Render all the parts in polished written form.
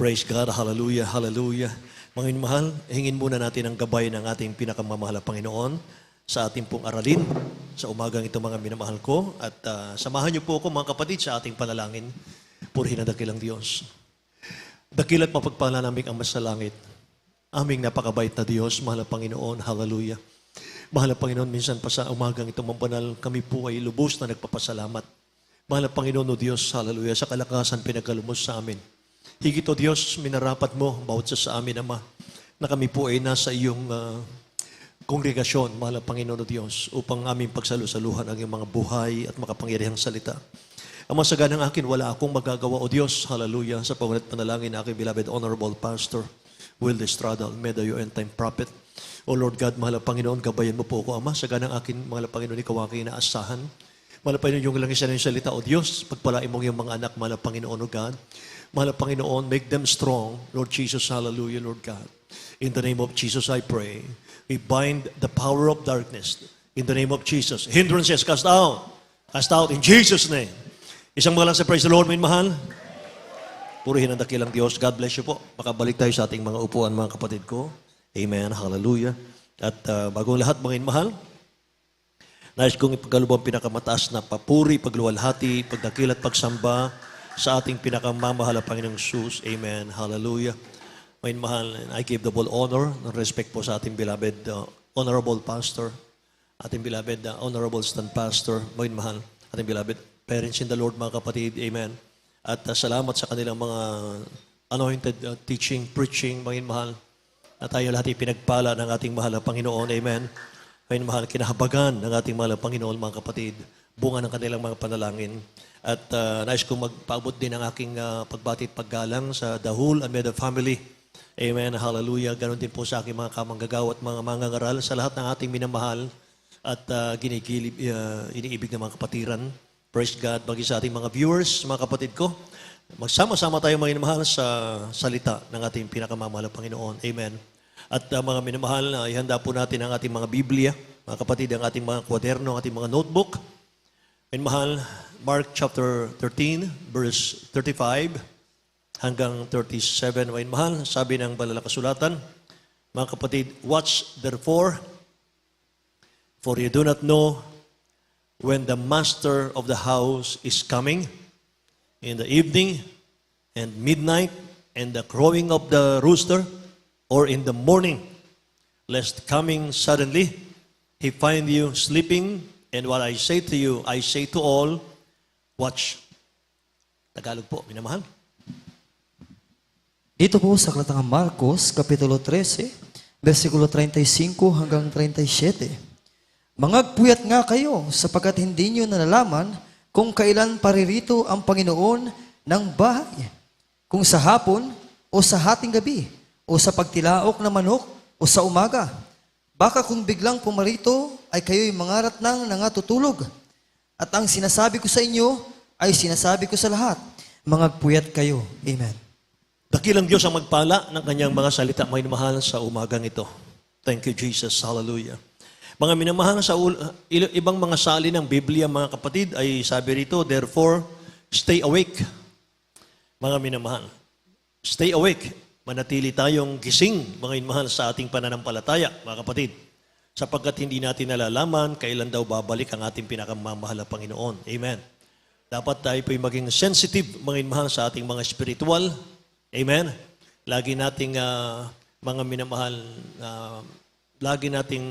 Praise God, hallelujah, hallelujah. Mga mahal, hingin muna natin ang gabay ng ating pinakamamahal na Panginoon sa ating pong aralin sa umagang ito, mga minamahal ko. At samahan niyo po ako, mga kapatid, sa ating panalangin. Purihin ang dakilang Diyos. Dakil at mapagpala namin ang masalangit. Aming napakabait na Diyos, mahal na Panginoon, hallelujah. Mahal na Panginoon, minsan pa sa umagang ito, mampanal, kami po ay lubos na nagpapasalamat. Mahal na Panginoon, o Diyos, hallelujah, sa kalakasan pinagkalumos sa amin. Higit, o Diyos, minarapat mo, bawat sa amin, Ama, na kami po ay nasa iyong kongregasyon, mahal na Panginoon, o Diyos, upang aming pagsalusaluhan ang iyong mga buhay at makapangyarihang salita. Ama, sa ganang akin, wala akong magagawa, o Diyos, hallelujah, sa pangulit panalangin na aking beloved Honorable Pastor Will Estrada, Medayo and Time Prophet. O Lord God, mahal na Panginoon, gabayan mo po ako, Ama, sa ganang akin, mahal na Panginoon, ikaw aking inaasahan. Mahal na Panginoon, yung lang isa ng salita, o Diyos, pagpalain mo yung mga anak, mahal na Panginoon, o God. Mahal na Panginoon, make them strong, Lord Jesus, hallelujah, Lord God. In the name of Jesus, I pray. We bind the power of darkness. In the name of Jesus. Hindrances, cast out. Cast out in Jesus' name. Isang mga lang sa praise the Lord, min mahal. Purihin ang dakilang Diyos. God bless you po. Makabalik tayo sa ating mga upuan, mga kapatid ko. Amen, hallelujah. At bagong lahat, mga mahal, nais kong ipagkalubang pinakamataas na papuri, pagluwalhati, pagdakil at pagsamba sa ating pinakamamahal na Panginoong Jesus. Amen. Hallelujah. May mahal, I give double honor and respect po sa ating beloved Honorable Pastor, ating beloved Honorable Stand Pastor, may mahal, ating beloved parents in the Lord, mga kapatid. Amen. At salamat sa kanilang mga anointed teaching, preaching, mga mahal. At tayo lahat pinagpala ng ating mahal na Panginoon. Amen. May mahal, kinahabagan ng ating mahal na Panginoon, mga kapatid. Bunga ng kanilang mga panalangin. At nais kong magpaabot din ang aking pagbati at paggalang sa the whole Ameda family. Amen, hallelujah. Ganon din po sa aking mga kamanggagaw at mga mangangaral sa lahat ng ating minamahal at iniibig ng mga kapatiran. Praise God. Bagi sa ating mga viewers, mga kapatid ko, magsama-sama tayo mga minamahal sa salita ng ating pinakamamahal na Panginoon. Amen. At mga minamahal, ihanda po natin ang ating mga Biblia, mga kapatid, ang ating mga kwaderno, ang ating mga notebook. Minamahal, Mark chapter 13, verse 35 hanggang 37. Minamahal, sabi ng banal na kasulatan, mga kapatid, watch therefore, for you do not know when the master of the house is coming, in the evening and midnight and the crowing of the rooster, or in the morning, lest coming suddenly he find you sleeping. And what I say to you, I say to all, watch. Tagalog po, minamahal. Dito po sa Aklatang Marcos, Kapitulo 13, versikulo 35 hanggang 37. Mangagpuyat nga kayo, sapagkat hindi nyo nalalaman kung kailan paririto ang Panginoon ng bahay. Kung sa hapon, o sa hating gabi, o sa pagtilaok na manok, o sa umaga. Baka kung biglang pumarito, ay kayo'y mangarat ng nangatutulog. At ang sinasabi ko sa inyo, ay sinasabi ko sa lahat. Mangagpuyat kayo. Amen. Dakilang Diyos ang magpala ng kanyang mga salita, mga minamahal, sa umagang ito. Thank you, Jesus. Hallelujah. Mga minamahal, sa ibang mga sali ng Biblia, mga kapatid, ay sabi rito, therefore, stay awake. Mga minamahal, stay awake. Manatili tayong gising, mga minamahal, sa ating pananampalataya, mga kapatid. Sapagkat hindi natin nalalaman kailan daw babalik ang ating pinakamamahal na Panginoon. Amen. Dapat tayo po'y maging sensitive, mga minamahal, sa ating mga spiritual. Amen. Lagi nating, mga minamahal, lagi nating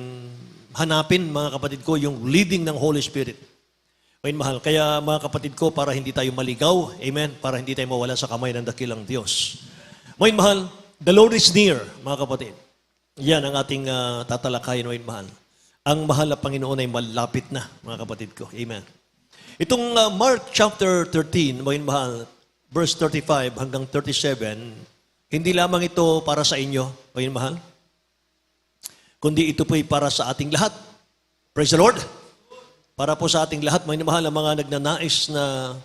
hanapin, mga kapatid ko, yung leading ng Holy Spirit. Mga minamahal, kaya mga kapatid ko, para hindi tayo maligaw, amen, para hindi tayo mawala sa kamay ng dakilang Diyos. Mga mahal, the Lord is near, mga kapatid. Yan ang ating tatalakayin, mga mahal. Ang mahal na Panginoon ay malapit na, mga kapatid ko. Amen. Itong Mark chapter 13, mga mahal, verse 35 hanggang 37, hindi lamang ito para sa inyo, mga mahal, kundi ito po'y para sa ating lahat. Praise the Lord. Para po sa ating lahat, mga mahal, ang mga nagnanais na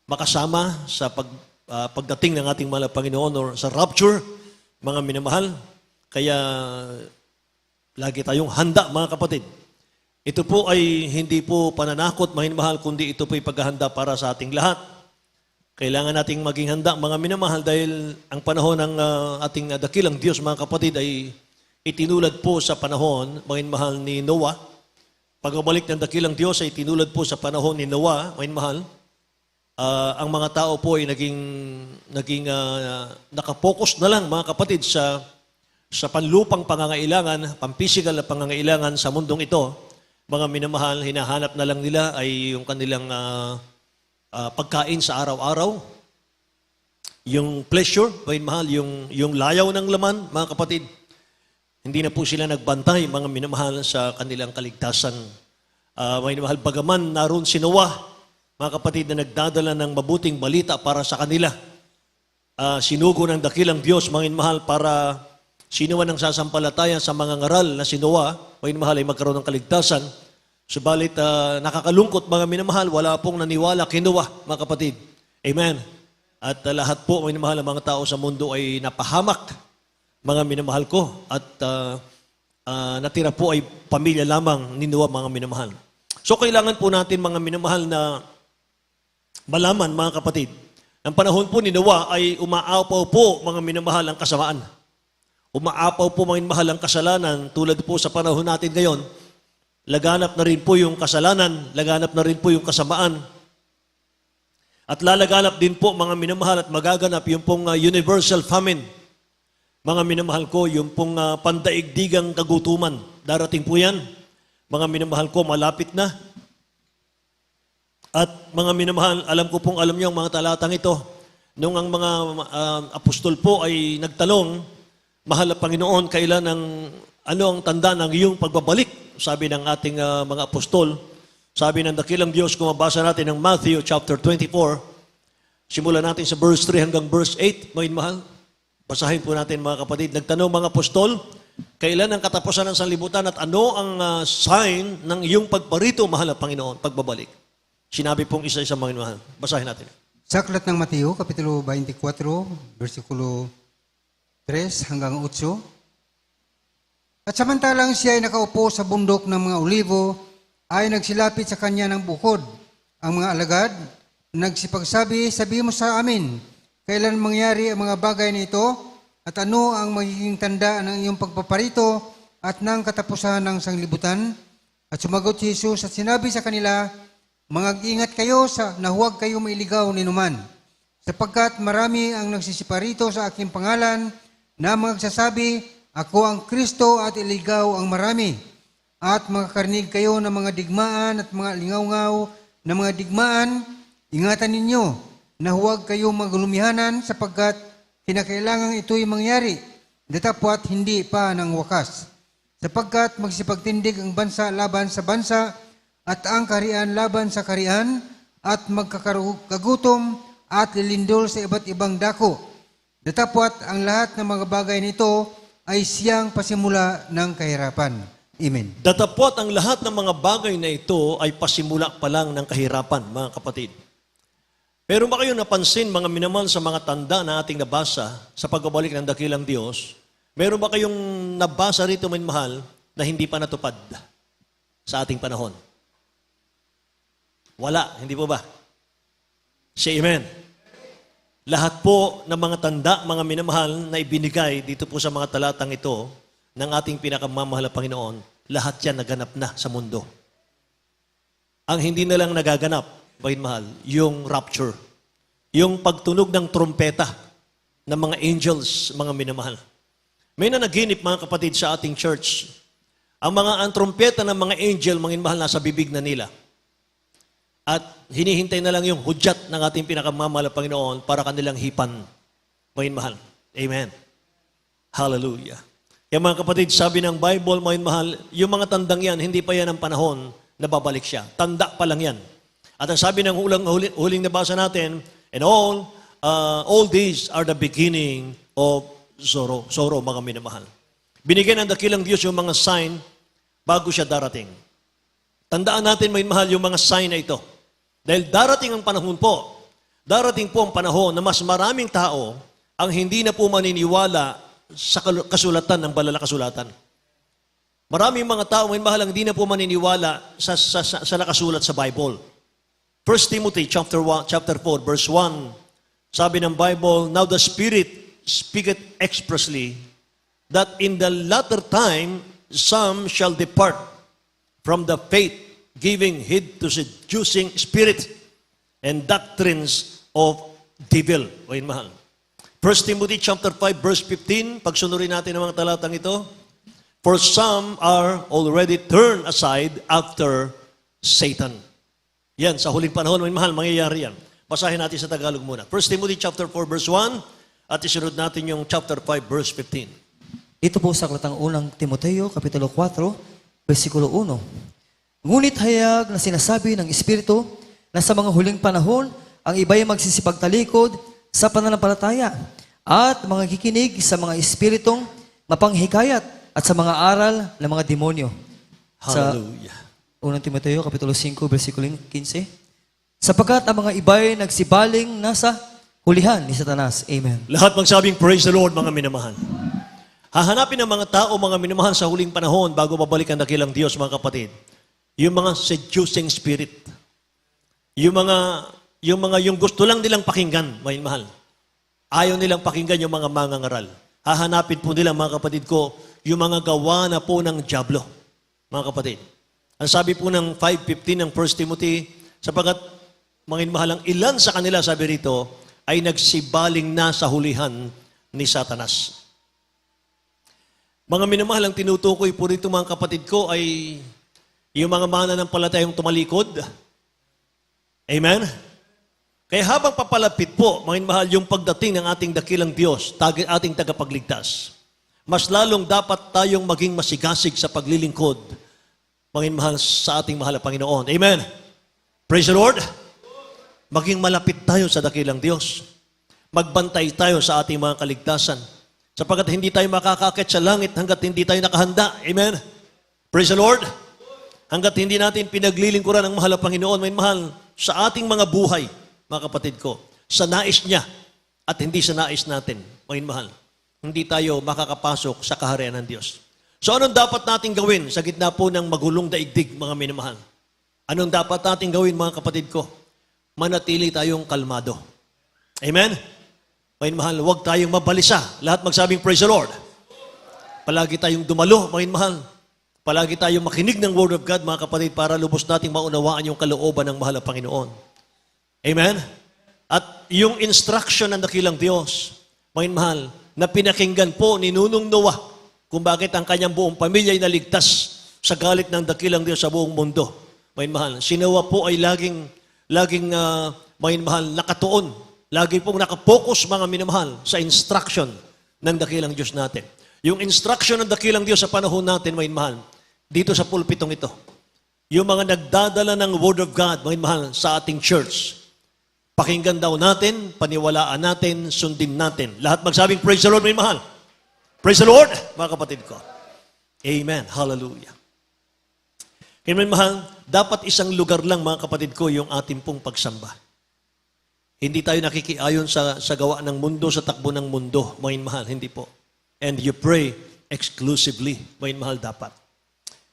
makasama sa pagdating ng ating mahal na Panginoon or sa rapture, mga minamahal. Kaya lagi tayong handa, mga kapatid. Ito po ay hindi po pananakot, mga minamahal, kundi ito po ay paghahanda para sa ating lahat. Kailangan nating maging handa, mga minamahal, dahil ang panahon ng ating dakilang Diyos, mga kapatid, ay itinulad po sa panahon, mga minamahal, ni Noah. Pagbabalik ng dakilang Diyos ay itinulad po sa panahon ni Noah, mga minamahal. Ang mga tao po ay naging nakapokus na lang, mga kapatid, sa panlupang pangangailangan, pampisikal na pangangailangan sa mundong ito. Mga minamahal, hinahanap na lang nila ay yung kanilang pagkain sa araw-araw, yung pleasure, mga minamahal, yung layaw ng laman, mga kapatid. Hindi na po sila nagbantay, mga minamahal, sa kanilang kaligtasan. Mga minamahal, bagaman naroon si Noah, mga kapatid, na nagdadala ng mabuting balita para sa kanila. Sinugo ng dakilang Diyos, mga minamahal, para sinuwan ng sasampalataya sa mga ngaral na si Noah, mga minamahal, ay magkaroon ng kaligtasan. Subalit, nakakalungkot, mga minamahal, wala pong naniwala kay Noah, mga kapatid. Amen. At lahat po, mga minamahal, ang mga tao sa mundo ay napahamak, mga minamahal ko. At natira po ay pamilya lamang ni Noah, mga minamahal. So, kailangan po natin, mga minamahal, na malaman, mga kapatid, ang panahon po ni Noah ay umaapaw po, mga minamahal, ang kasamaan. Umaapaw po, mga minamahal, ang kasalanan, tulad po sa panahon natin ngayon. Laganap na rin po yung kasalanan, laganap na rin po yung kasamaan. At lalaganap din po, mga minamahal, at magaganap yung pong universal famine. Mga minamahal ko, yung pong pandaigdigang kagutuman. Darating po yan. Mga minamahal ko, malapit na. At mga minamahal, alam ko pong alam niyo ang mga talatang ito. Nung ang mga apostol po ay nagtalong, mahal na Panginoon, kailan ano ang tanda ng iyong pagbabalik? Sabi ng ating mga apostol, sabi ng dakilang Diyos, kung mabasa natin ng Matthew chapter 24, simulan natin sa verse 3 hanggang verse 8, mga mahal. Basahin po natin, mga kapatid. Nagtanong mga apostol, kailan ang katapusan ng sanlibutan at ano ang sign ng iyong pagparito, mahal na Panginoon, pagbabalik? Sinabi pong isa-isa, mga mahal. Basahin natin. Sa aklat ng Mateo, Kapitulo 24, versikulo 3 hanggang 8. At samantalang siya ay nakaupo sa bundok ng mga olivo, ay nagsilapit sa kanya ng bukod. Ang mga alagad, nagsipagsabi, sabi mo sa amin, kailan mangyari ang mga bagay na ito, at ano ang magiging tanda ng iyong pagpaparito at ng katapusan ng sanglibutan? At sumagot si Jesus at sinabi sa kanila, mag-ingat kayo na huwag kayo mailigaw ni numan, sapagkat marami ang nagsisiparito sa aking pangalan na magsasabi, ako ang Kristo, at iligaw ang marami. At makakarinig kayo ng mga digmaan at mga lingaw-ngaw na mga digmaan, ingatan ninyo na huwag kayo magulumihanan sapagkat kinakailangan ito'y mangyari, datapwat hindi pa ng wakas. Sapagkat magsipagtindig ang bansa laban sa bansa at ang kaharian laban sa kaharian at magkakagutom at lilindol sa iba't ibang dako. Datapwat ang lahat ng mga bagay nito ay siyang pasimula ng kahirapan. Amen. Datapwat ang lahat ng mga bagay na ito ay pasimula pa lang ng kahirapan, mga kapatid. Pero ba kayong napansin, mga minamahal, sa mga tanda na ating nabasa sa pagbabalik ng dakilang Diyos, meron ba kayong nabasa rito, mga minamahal, na hindi pa natupad sa ating panahon? Wala, hindi po ba? Say amen. Lahat po ng mga tanda, mga minamahal, na ibinigay dito po sa mga talatang ito ng ating pinakamamahal na Panginoon, lahat yan naganap na sa mundo. Ang hindi na lang nagaganap, mahal, yung rapture, yung pagtunog ng trompeta ng mga angels, mga minamahal. May nanaginip, mga kapatid, sa ating church. Ang trompeta ng mga angel, mga minamahal, nasa bibig na nila. At hinihintay na lang yung hudyat ng ating pinakamamahal na Panginoon para kanilang hipan. Mahal. Amen. Hallelujah. Kaya mga kapatid, sabi ng Bible, mahal, yung mga tandang yan, hindi pa yan ang panahon na babalik siya. Tanda pa lang yan. At ang sabi ng huling nabasa natin, and all these are the beginning of sorrow, mga minamahal. Binigyan ng dakilang Diyos yung mga sign bago siya darating. Tandaan natin, mahal, yung mga sign na ito. Dahil darating ang panahon po, darating po ang panahon na mas maraming tao ang hindi na po maniniwala sa kasulatan ng banal na kasulatan. Maraming mga tao, mahal, ang hindi na po maniniwala sa nakasulat sa Bible. 1 Timothy chapter 4, verse 1 Sabi ng Bible, now the Spirit speaketh expressly that in the latter time some shall depart from the faith, giving heed to seducing spirit and doctrines of devil. O yun, mahal. 1 Timothy chapter 5 verse 15, pagsunurin natin ang mga talatang ito. For some are already turned aside after Satan. Yan, sa huling panahon, may mahal, mangyayari yan. Basahin natin sa Tagalog muna. 1 Timothy chapter 4 verse 1 at isunod natin yung chapter 5 verse 15. Ito po sa aklatang unang Timoteo, Kapitulo 4, versikulo 1. Ngunit hayag na sinasabi ng Espiritu na sa mga huling panahon, ang iba'y magsisipagtalikod sa pananampalataya at mga kikinig sa mga espiritong mapanghikayat at sa mga aral ng mga demonyo. Hallelujah. Sa unang Timoteo, Kapitulo 5, versikulo 15. Sapagkat ang mga iba'y nagsibaling nasa hulihan ni Satanas. Amen. Lahat magsabing praise the Lord, mga minamahal. Hahanapin ng mga tao, mga minamahal, sa huling panahon bago babalik ang dakilang Diyos, mga kapatid. Yung mga seducing spirit. Yung gusto lang nilang pakinggan, mga minamahal. Ayaw nilang pakinggan yung mga mangangaral. Hahanapin po nila, mga kapatid ko, yung mga gawa na po ng dyablo, mga kapatid. Ang sabi po ng 5:15 ng 1 Timothy, sapagkat, mga minamahal, ang ilan sa kanila, sabi rito, ay nagsibaling na sa hulihan ni Satanas. Mga minamahal, ang tinutukoy po rito, mga kapatid ko, ay yung mga mananampalatayang tumalikod. Amen? Kaya habang papalapit po, mga minamahal, yung pagdating ng ating dakilang Diyos, ating tagapagligtas, mas lalong dapat tayong maging masigasig sa paglilingkod, mga minamahal, sa ating mahal na Panginoon. Amen? Praise the Lord! Maging malapit tayo sa dakilang Diyos. Magbantay tayo sa ating mga kaligtasan. Sapagkat hindi tayo makakakit sa langit hanggat hindi tayo nakahanda. Amen? Praise the Lord! Hanggat hindi natin pinaglilingkuran ang mahal na Panginoon, may mahal sa ating mga buhay, mga kapatid ko, sa nais niya at hindi sa nais natin, may mahal, hindi tayo makakapasok sa kaharian ng Diyos. So anong dapat natin gawin sa gitna po ng magulong daigdig, mga minamahal? Anong dapat natin gawin, mga kapatid ko? Manatili tayong kalmado. Amen? Mga mahal, huwag tayong mabalisa. Lahat magsabing praise the Lord. Palagi tayong dumalo, mga mahal. Palagi tayong makinig ng Word of God, mga kapatid, para lubos nating maunawaan yung kalooban ng mahal na Panginoon. Amen? At yung instruction ng dakilang Diyos, mga mahal, na pinakinggan po ni Nunong Noah kung bakit ang kanyang buong pamilya ay naligtas sa galit ng dakilang Diyos sa buong mundo. Mga mahal, si Noah po ay laging mga mahal, nakatuon. Lagi pong nakapokus, mga minamahal, sa instruction ng dakilang Diyos natin. Yung instruction ng dakilang Diyos sa panahon natin, mga mahal, dito sa pulpitong ito. Yung mga nagdadala ng Word of God, mga mahal, sa ating church. Pakinggan daw natin, paniwalaan natin, sundin natin. Lahat magsabing, praise the Lord, mga mahal. Praise the Lord, mga kapatid ko. Amen. Hallelujah. Kaya mga mahal, dapat isang lugar lang, mga kapatid ko, yung ating pong pagsamba. Hindi tayo nakikiayon sa gawa ng mundo, sa takbo ng mundo, mga mahal, hindi po. And you pray exclusively, mga mahal, dapat.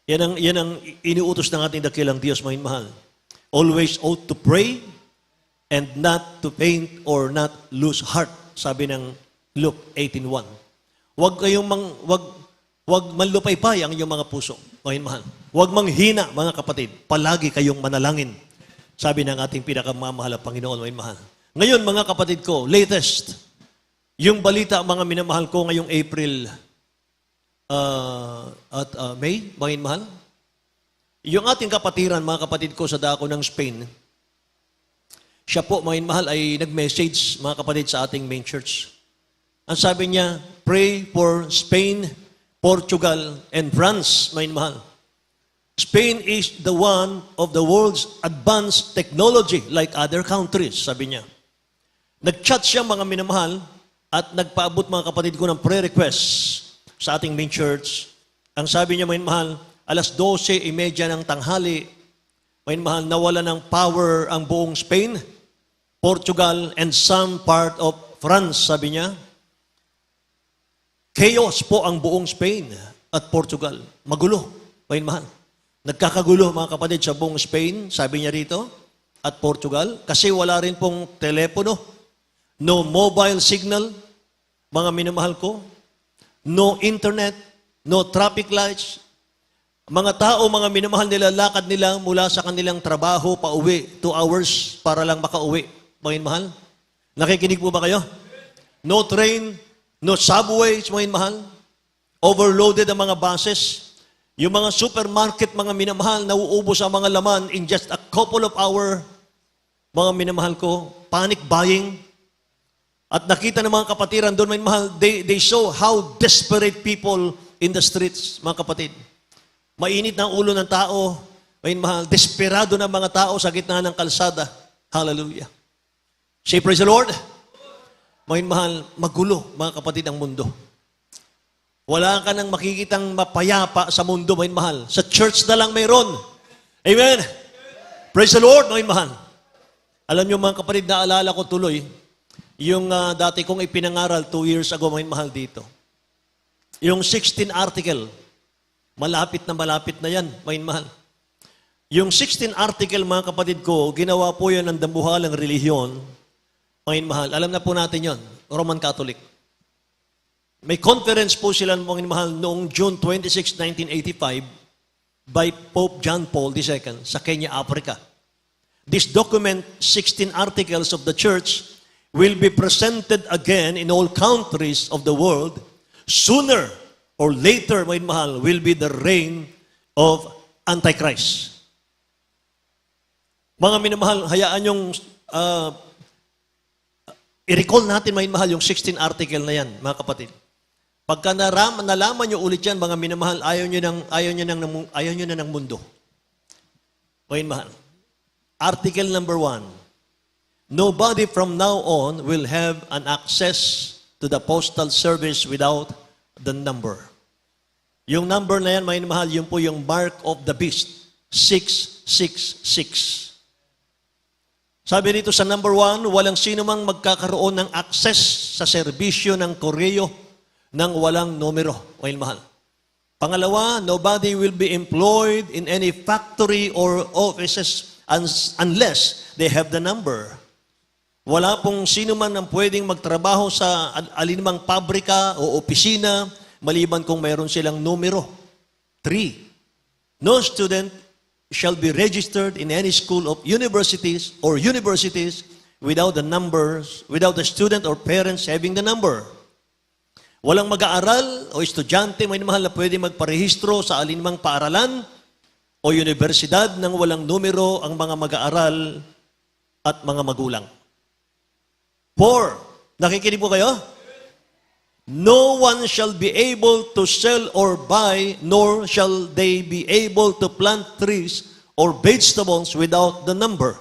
Yan ang iniutos ng ating dakilang Diyos, mga mahal. Always ought to pray and not to faint or not lose heart, sabi ng Luke 18:1. Huwag manlupaypay ang inyong mga puso, mga mahal. Huwag manghina, mga kapatid. Palagi kayong manalangin, sabi ng ating pinakamamahal na Panginoon, mga mahal. Ngayon, mga kapatid ko, latest, yung balita, mga minamahal ko, ngayong April at May, mga mahal. Yung ating kapatiran, mga kapatid ko, sa dako ng Spain, siya po, mga mahal, ay nag-message, mga kapatid, sa ating main church. Ang sabi niya, pray for Spain, Portugal, and France, mga mahal. Spain is the one of the world's advanced technology like other countries, sabi niya. Nag-chat siya, mga minamahal, at nagpaabot, mga kapatid ko, ng prayer requests sa ating main church. Ang sabi niya, mga minamahal, alas 12:30 ng tanghali, mga minamahal, nawala ng power ang buong Spain, Portugal, and some part of France, sabi niya. Chaos po ang buong Spain at Portugal. Magulo, mga minamahal. Nagkakagulo, mga kapatid, sa buong Spain, sabi niya rito, at Portugal, kasi wala rin pong telepono. no mobile signal, mga minamahal ko, no internet, no traffic lights. Mga tao, mga minamahal nila, lakad nila mula sa kanilang trabaho pauwi, 2 hours para lang makauwi. Mga minamahal, nakikinig po ba kayo? No train, no subways, mga minamahal. Overloaded ang mga buses. Yung mga supermarket, mga minamahal, nauubos ang mga laman in just a couple of hours. Mga minamahal ko, panic buying. At nakita ng mga kapatiran doon, mga minamahal, they show how desperate people in the streets, mga kapatid. Mainit na ang ulo ng tao, mga minamahal, desperado ng mga tao sa gitna ng kalsada. Hallelujah. Say praise the Lord. Mga minamahal, magulo, mga kapatid, ang mundo. Wala ka nang makikitang mapayapa sa mundo, mga mahal. Sa church na lang mayroon. Amen. Praise the Lord, mga mahal. Alam niyo mga kapatid, naalala ko tuloy, yung dati kong ipinangaral 2 years ago, mga mahal dito. Yung 16 article, malapit na yan, mga mahal. Yung 16 article, mga kapatid ko, ginawa po yan ng dambuhalang relihiyon, mga mahal. Alam na po natin yon, Roman Catholic. May conference po sila, mga mahal, noong June 26, 1985 by Pope John Paul II sa Kenya, Africa. This document, 16 articles of the church, will be presented again in all countries of the world. Sooner or later, mga mahal, will be the reign of Antichrist. Mga minamahal, hayaan yung i-recall natin, mga mahal, yung 16 article na yan, mga kapatid. Pagka nalaman nyo ulit yan, mga minamahal, ayaw nyo na ng mundo. Mga mahal. Article number 1. Nobody from now on will have an access to the postal service without the number. Yung number na yan, mga mahal, yun po yung mark of the beast. 666. Sabi dito sa number 1, walang sino mang magkakaroon ng access sa serbisyo ng koreo nang walang numero, mga mahal. Pangalawa, nobody will be employed in any factory or offices unless they have the number. Wala pong sino man ang pwedeng magtrabaho sa alinmang pabrika o opisina maliban kung mayroon silang numero. 3, no student shall be registered in any school of universities without the numbers, without the student or parents having the number. Walang mag-aaral o estudyante, may mahal na pwede magparehistro sa alinmang paaralan o universidad nang walang numero ang mga mag-aaral at mga magulang. 4, nakikinig po kayo? No one shall be able to sell or buy, nor shall they be able to plant trees or vegetables without the number.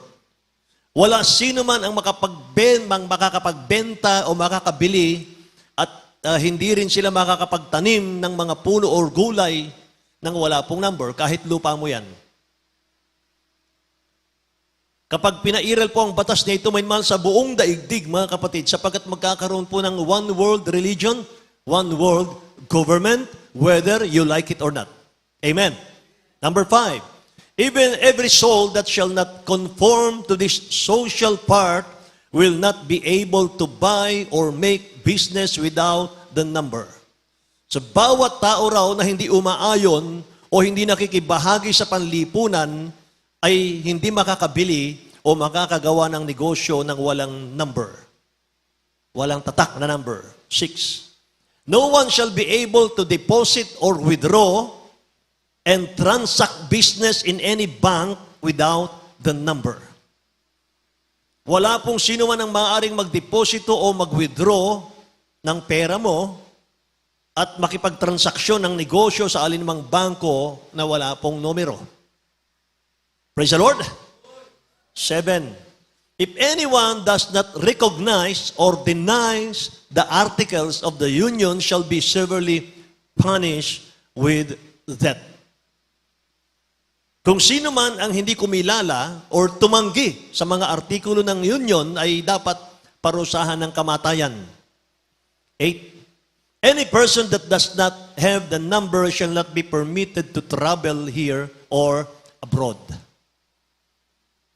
Wala sino man ang makakapagbenta o makakabili at hindi rin sila makakapagtanim ng mga puno or gulay nang wala pong number, kahit lupa mo yan. Kapag pinairal po ang batas na ito, may mahal sa buong daigdig, mga kapatid, sapagkat magkakaroon po ng one world religion, one world government, whether you like it or not. Amen. Number 5, even every soul that shall not conform to this social part will not be able to buy or make business without the number. So bawat tao raw na hindi umaayon o hindi nakikibahagi sa panlipunan ay hindi makakabili o makakagawa ng negosyo ng walang number. Walang tatak na number. 6. No one shall be able to deposit or withdraw and transact business in any bank without the number. Wala pong sino man ang maaaring magdeposito o mag-withdraw ng pera mo at makipagtransaksyon ng negosyo sa alinmang bangko na wala pong numero. Praise the Lord. 7. If anyone does not recognize or denies the articles of the union shall be severely punished with death. Kung sino man ang hindi kumilala or tumanggi sa mga artikulo ng union ay dapat parusahan ng kamatayan. 8. Any person that does not have the number shall not be permitted to travel here or abroad.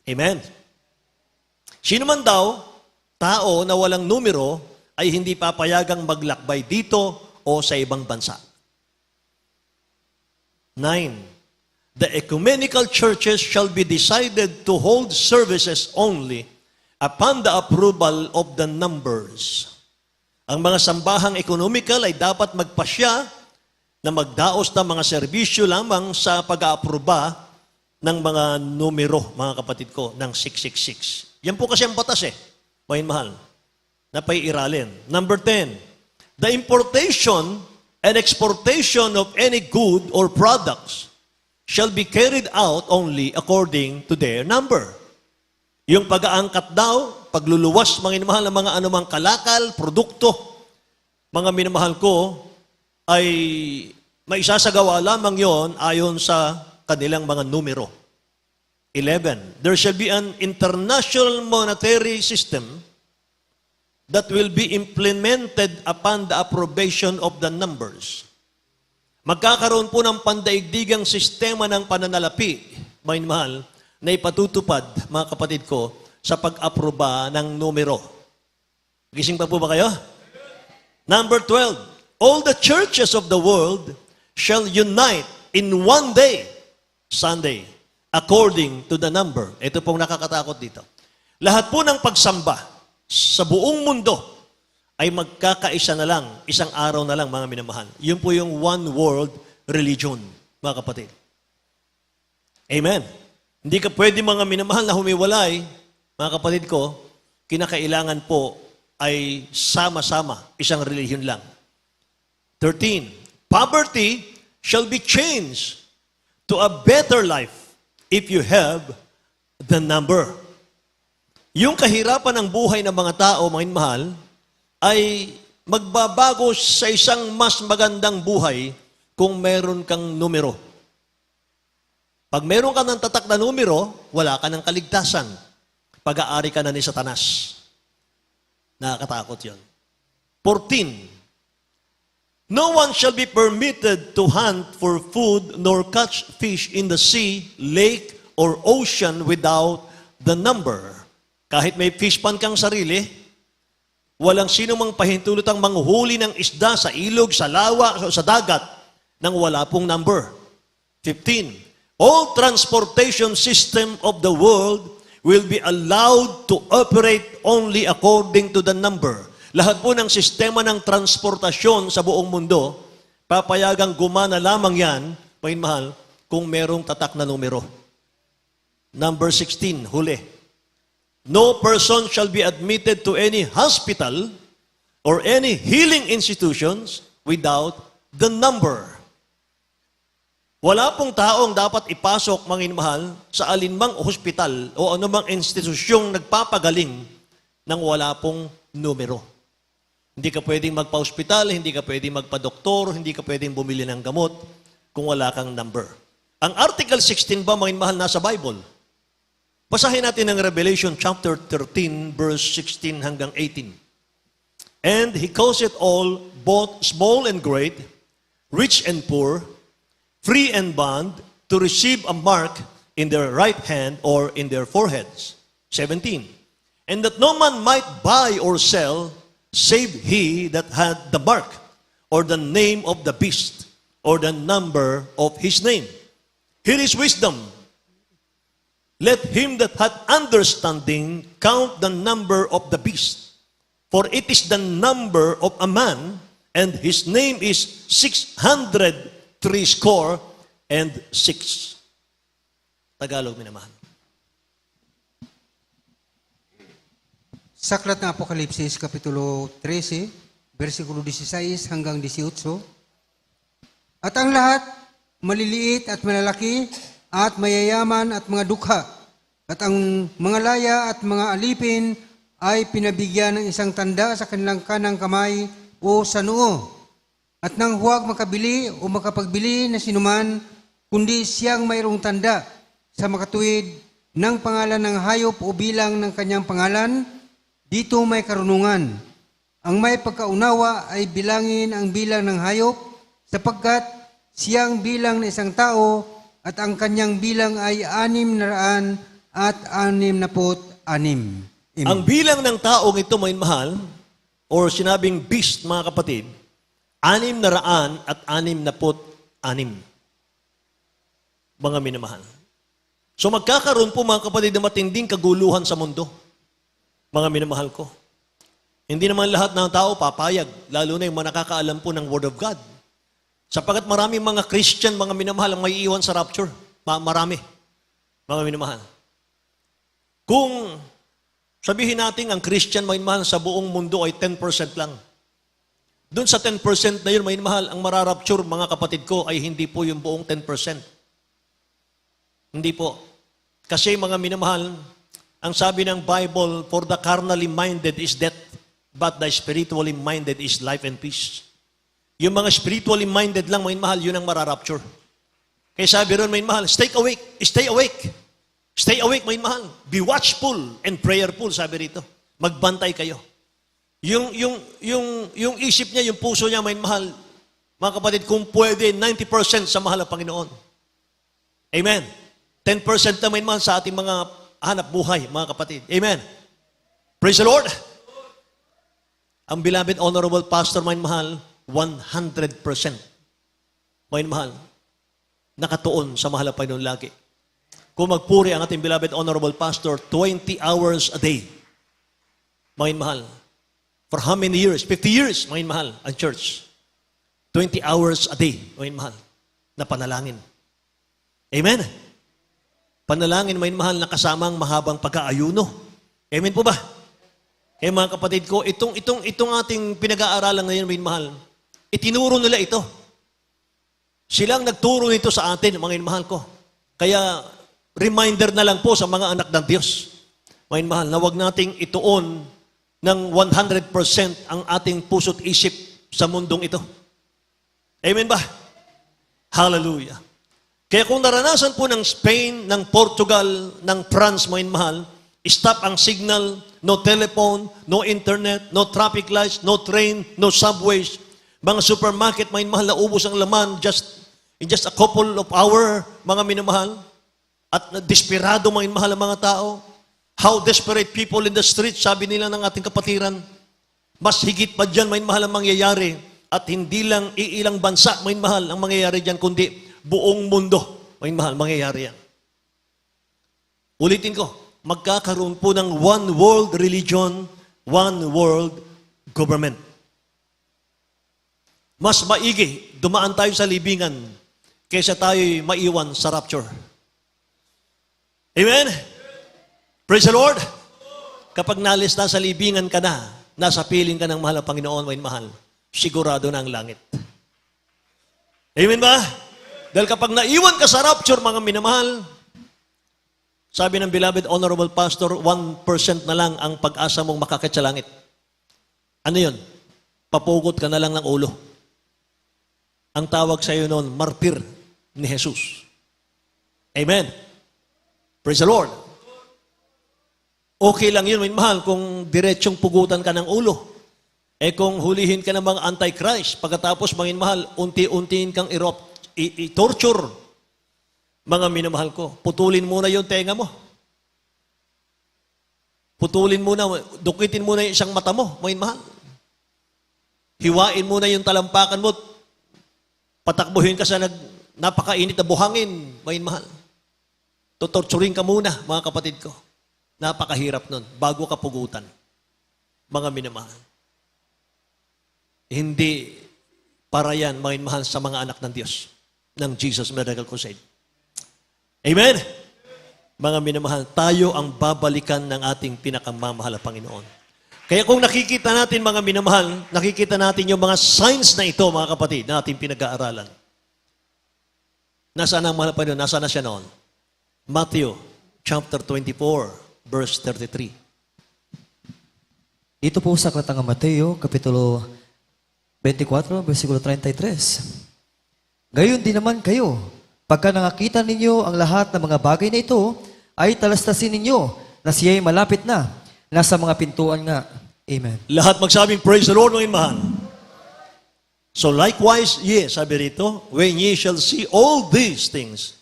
Amen. Sino man daw tao na walang numero ay hindi papayagang maglakbay dito o sa ibang bansa. 9. The ecumenical churches shall be decided to hold services only upon the approval of the numbers. Ang mga sambahang economical ay dapat magpasya na magdaos ng mga serbisyo lamang sa pag-aaproba ng mga numero, mga kapatid ko, ng 666. Yan po kasi ang batas may mahal, na paiiralin. Number 10, the importation and exportation of any good or products shall be carried out only according to their number. Yung pag-aangkat daw, pagluluwas, mga minamahal ng mga anumang kalakal, produkto, mga minamahal ko, ay maisasagawa lamang yon ayon sa kanilang mga numero. 11. There shall be an international monetary system that will be implemented upon the approbation of the numbers. Magkakaroon po ng pandaigdigang sistema ng pananalapi, mga mahal, na ipatutupad, mga kapatid ko, sa pag-aproba ng numero. Gising pa po ba kayo? Number 12, all the churches of the world shall unite in one day, Sunday, according to the number. Ito pong nakakatakot dito. Lahat po ng pagsamba sa buong mundo ay magkakaisa na lang, isang araw na lang, mga minamahal. Yun po yung one world religion, mga kapatid. Amen. Hindi ka pwede, mga minamahal, na humiwalay, mga kapatid ko, kinakailangan po ay sama-sama, isang religion lang. 13. Poverty shall be changed to a better life if you have the number. Yung kahirapan ng buhay ng mga tao, mga mahal, ay magbabago sa isang mas magandang buhay kung meron kang numero. Pag meron ka ng tatak na numero, wala ka ng kaligtasan. Pag-aari ka na ni Satanas. Nakakatakot yun. 14. No one shall be permitted to hunt for food nor catch fish in the sea, lake, or ocean without the number. Kahit may fish pan kang sarili, walang sino mang pahintulot ang manghuli ng isda sa ilog, sa lawa, o sa dagat nang wala pong number. 15. All transportation system of the world will be allowed to operate only according to the number. Lahat po ng sistema ng transportasyon sa buong mundo, papayagang gumana lamang yan, mahal, kung merong tatak na numero. Number 16, huli. No person shall be admitted to any hospital or any healing institutions without the number. Wala pong taong dapat ipasok, mga mahal, sa alinmang hospital o anumang institusyong nagpapagaling nang wala pong numero. Hindi ka pwedeng magpa-hospital, hindi ka pwedeng magpa-doktor, hindi ka pwedeng bumili ng gamot kung wala kang number. Ang Article 16 ba, mga mahal, nasa Bible? Basahin natin ang Revelation chapter 13, verse 16 hanggang 18. And he calls it all, both small and great, rich and poor, free and bond, to receive a mark in their right hand or in their foreheads. 17. And that no man might buy or sell, save he that had the mark, or the name of the beast, or the number of his name. Here is wisdom. Let him that hath understanding count the number of the beast, for it is the number of a man, and his name is 666. Tagalog, minamahal. Sa aklat ng Apokalipsis, Kapitulo 13, versikulo 16 hanggang 18. At ang lahat, maliliit at malalaki, at mayayaman at mga dukha, at ang mga laya at mga alipin ay pinabigyan ng isang tanda sa kanilang kanang kamay o sa noo. At nang huwag makabili o makapagbili na sinuman, kundi siyang mayroong tanda sa makatuwid ng pangalan ng hayop o bilang ng kanyang pangalan, dito may karunungan. Ang may pagkaunawa ay bilangin ang bilang ng hayop, sapagkat siyang bilang na isang tao at ang kanyang bilang ay 666. Amen. Ang bilang ng taong ito, mga mahal, or sinabing beast, mga kapatid, 666. Mga minamahal. So magkakaroon po, mga kapatid, na matinding kaguluhan sa mundo. Mga minamahal ko. Hindi naman lahat ng tao papayag, lalo na yung mga nakakaalam po ng Word of God. Sapagat maraming mga Christian, mga minamahal, ang may iwan sa rapture. Marami. Mga minamahal. Kung sabihin natin ang Christian, mga minamahal, sa buong mundo ay 10% lang. Doon sa 10% na yun, mga minamahal, ang mararapture, mga kapatid ko, ay hindi po yung buong 10%. Hindi po. Kasi mga minamahal, ang sabi ng Bible, for the carnally minded is death, but the spiritually minded is life and peace. Yung mga spiritually minded lang, mga minamahal, yun ang mararapture. Kaya sabi ron, mga minamahal, stay awake, stay awake. Stay awake, mga mahal. Be watchful and prayerful, sabi rito. Magbantay kayo. Yung isip niya, yung puso niya, mga mahal, mga kapatid, kung pwede, 90% sa mahal ng Panginoon. Amen. 10% na, mga mahal, sa ating mga hanap buhay, mga kapatid. Amen. Praise the Lord. Ang beloved, honorable pastor, mga mahal, 100%. Mga mahal, nakatuon sa mahal ng Panginoon lagi. Kung magpuri ang ating beloved honorable pastor, 20 hours a day. Mga mahal. For how many years? 50 years, mga mahal, ang church. 20 hours a day, mga mahal, na panalangin. Amen? Panalangin, mga mahal, na kasamang mahabang pag-aayuno. Amen po ba? Kaya mga kapatid ko, itong ating pinag-aaralan ngayon, mga mahal, itinuro nila ito. Silang nagturo nito sa atin, mga mahal ko. Kaya, reminder na lang po sa mga anak ng Diyos. Mga mahal, na huwag nating ituon ng 100% ang ating puso't isip sa mundong ito. Amen ba? Hallelujah. Kaya kung naranasan po ng Spain, ng Portugal, ng France, mga mahal, stop ang signal, no telephone, no internet, no traffic lights, no train, no subways. Mga supermarket, mga mahal, naubos ang laman in just a couple of hours, mga minamahal. At desperado, mga mahal ang mga tao. How desperate people in the street, sabi nila ng ating kapatiran. Mas higit pa dyan, mga mahal ang mangyayari. At hindi lang iilang bansa, mga mahal, ang mangyayari dyan, kundi buong mundo, mga mahal, mangyayari yan. Ulitin ko, magkakaroon po ng one world religion, one world government. Mas maigi, dumaan tayo sa libingan, kaysa tayo'y maiwan sa rapture. Amen? Praise the Lord! Kapag nalis na sa libingan ka na, nasa piling ka ng mahal na Panginoon, may mahal, sigurado na ang langit. Amen ba? Dahil kapag naiwan ka sa rapture, mga minamahal, sabi ng beloved honorable pastor, 1% na lang ang pag-asa mong makakit sa langit. Ano yun? Papugot ka na lang ng ulo. Ang tawag sa iyo noon, martir ni Jesus. Amen. Praise the Lord. Okay lang yun, may mahal, kung diretsong pugutan ka ng ulo. Eh kung hulihin ka ng mga antichrist, pagkatapos, mga mahal, unti-untiin kang i-torture. Mga minamahal ko, putulin muna yung tenga mo. Putulin muna, dukitin muna yung isang mata mo, mga mahal. Hiwain muna yung talampakan mo, patakbuhin ka sa napakainit na buhangin, mga mahal. Tutorturin ka muna, mga kapatid ko. Napakahirap nun, bago ka pugutan. Mga minamahal. Hindi para yan, mga mahal, sa mga anak ng Diyos, ng Jesus Miracle Crusade. Amen? Mga minamahal, tayo ang babalikan ng ating pinakamamahal na Panginoon. Kaya kung nakikita natin, mga minamahal, nakikita natin yung mga signs na ito, mga kapatid, na ating pinag-aaralan. Nasaan ang mahal na Panginoon? Nasaan na siya noon? Matthew chapter 24, verse 33. Dito po sa Aklat ng Mateo, Kapitulo 24, versikulo 33. Gayon din naman kayo, pagka nakakita ninyo ang lahat ng mga bagay na ito, ay talastasin ninyo na siya'y malapit na, nasa mga pintuan nga. Amen. Lahat magsabing, praise the Lord, mga mahal. So likewise, yes, sabi rito, when ye shall see all these things,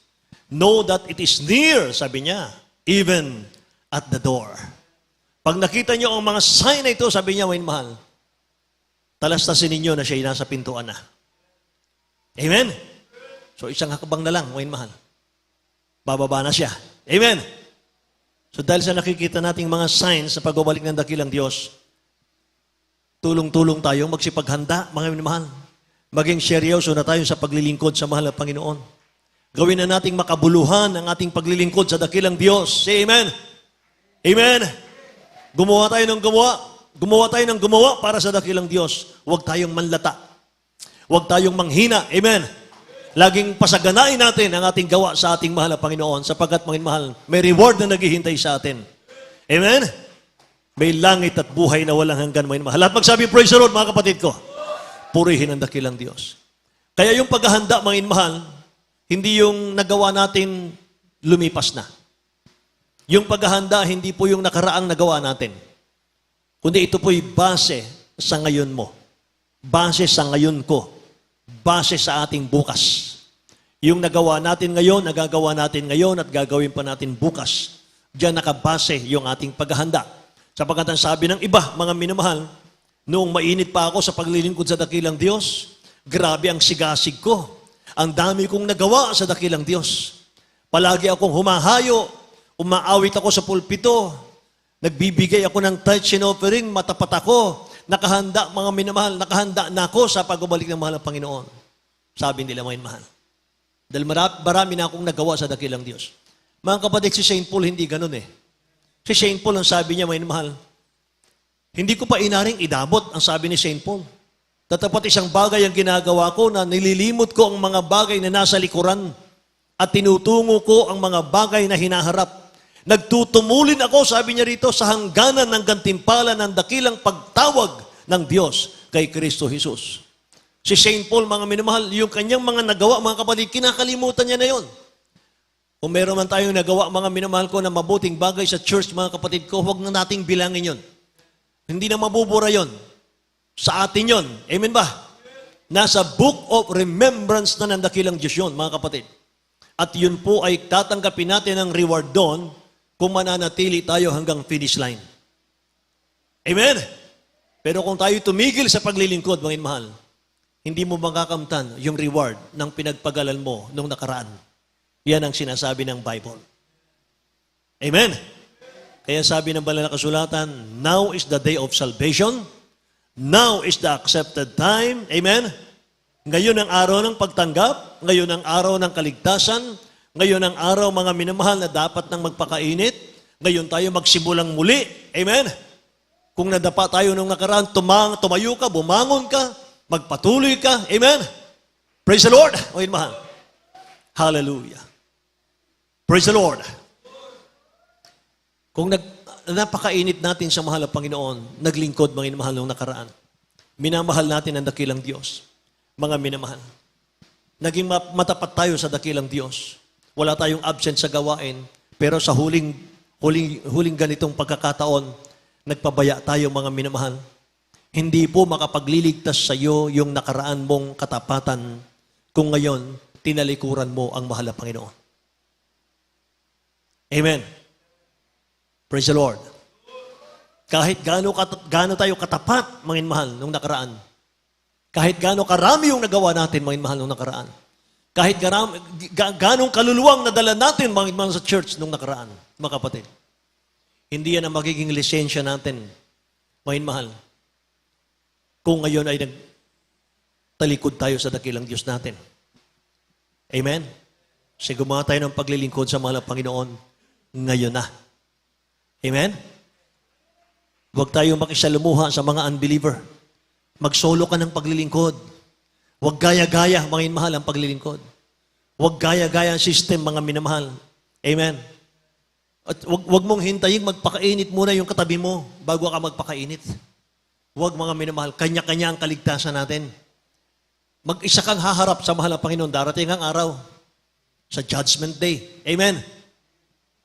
know that it is near, sabi niya, even at the door. Pag nakita nyo ang mga sign na ito, sabi niya, mga mahal, talastasin ninyo na siya'y nasa pintuan na. Amen? So isang hakbang na lang, mga mahal. Bababa na siya. Amen? So dahil sa nakikita nating mga signs sa pagbabalik ng dakilang Diyos, tulong-tulong tayo, magsipaghanda, mga minamahal. Maging seryoso na tayo sa paglilingkod sa mahal na Panginoon. Gawin na nating makabuluhan ang ating paglilingkod sa dakilang Diyos. Say amen. Amen. Gumawa tayo ng gumawa. Gumawa tayo ng gumawa para sa dakilang Diyos. Huwag tayong manlata. Huwag tayong manghina. Amen. Laging pasaganain natin ang ating gawa sa ating mahal na Panginoon sapagkat, mga mahal, may reward na naghihintay sa atin. Amen. May langit at buhay na walang hanggan, mga mahal. At magsabi, praise the Lord, mga kapatid ko. Purihin ang dakilang Diyos. Kaya yung paghahanda, mga mahal, hindi yung nagawa natin lumipas na. Yung paghahanda, hindi po yung nakaraang nagawa natin. Kundi ito po'y base sa ngayon mo. Base sa ngayon ko. Base sa ating bukas. Yung nagawa natin ngayon, nagagawa natin ngayon at gagawin pa natin bukas. Diyan nakabase yung ating paghahanda. Sapagkat ang sabi ng iba, mga minamahal, noong mainit pa ako sa paglilingkod sa dakilang Diyos, grabe ang sigasig ko. Ang dami kong nagawa sa dakilang Diyos. Palagi akong humahayo, umaawit ako sa pulpito, nagbibigay ako ng tithes and offering, matapat ako, nakahanda, mga minamahal, nakahanda na ako sa pagbabalik ng mahal ng Panginoon. Sabi nila, mga mahal. Dahil marami na akong nagawa sa dakilang Diyos. Mga kapatid, si St. Paul hindi ganun eh. Si St. Paul, ang sabi niya, mga mahal, hindi ko pa inaring idabot, ang sabi ni St. Paul. Tatapat isang bagay ang ginagawa ko na nililimot ko ang mga bagay na nasa likuran at tinutungo ko ang mga bagay na hinaharap. Nagtutumulin ako, sabi niya rito, sa hangganan ng gantimpala ng dakilang pagtawag ng Diyos kay Kristo Jesus. Si St. Paul, mga minamahal, yung kanyang mga nagawa, mga kapatid, kinakalimutan niya na yon. Kung meron man tayong nagawa, mga minamahal ko, na mabuting bagay sa church, mga kapatid ko, huwag na nating bilangin yon. Hindi na mabubura yon. Sa atin yon. Amen ba? Nasa book of remembrance na ng dakilang Diyos yun, mga kapatid. At yun po ay tatanggapin natin ang reward doon kung mananatili tayo hanggang finish line. Amen? Pero kung tayo tumigil sa paglilingkod, mga mahal, hindi mo makakamtan yung reward ng pinagpagalan mo nung nakaraan. Yan ang sinasabi ng Bible. Amen? Kaya sabi ng banal na kasulatan, now is the day of salvation. Now is the accepted time. Amen? Ngayon ang araw ng pagtanggap. Ngayon ang araw ng kaligtasan. Ngayon ang araw, mga minamahal, na dapat nang magpakainit. Ngayon tayo magsimulang muli. Amen? Kung nadapa tayo nung nakaraan, tumayo ka, bumangon ka, magpatuloy ka. Amen? Praise the Lord. O mahal. Hallelujah. Praise the Lord. Kung napakainit natin sa mahal na Panginoon, naglingkod, mga minamahal, nung nakaraan. Minamahal natin ang dakilang Diyos. Mga minamahal. Naging matapat tayo sa dakilang Diyos. Wala tayong absent sa gawain. Pero sa huling ganitong pagkakataon, nagpabaya tayo, mga minamahal. Hindi po makapagliligtas sa iyo yung nakaraan mong katapatan kung ngayon tinalikuran mo ang mahal na Panginoon. Amen. Praise the Lord. Kahit gaano tayo katapat, mga mahal, nung nakaraan. Kahit gaano karami yung nagawa natin, mga mahal, nung nakaraan. Kahit ganong kaluluwang nadala natin, mga mahal, sa church nung nakaraan, mga kapatid. Hindi yan ang magiging lisensya natin, mga mahal. Kung ngayon ay nagtalikod tayo sa dakilang Diyos natin. Amen? Kasi gumawa tayo ng paglilingkod sa mahal na Panginoon ngayon na. Amen? Huwag tayong makisalumuha sa mga unbeliever. Magsolo ka ng paglilingkod. Huwag gaya-gaya, mga mahal, ang paglilingkod. Huwag gaya-gaya ang system, mga minamahal. Amen? At huwag mong hintayin magpakainit muna yung katabi mo bago ka magpakainit. Huwag, mga minamahal, kanya-kanya ang kaligtasan natin. Mag-isa kang haharap sa mahal na Panginoon. Darating ang araw sa Judgment Day. Amen?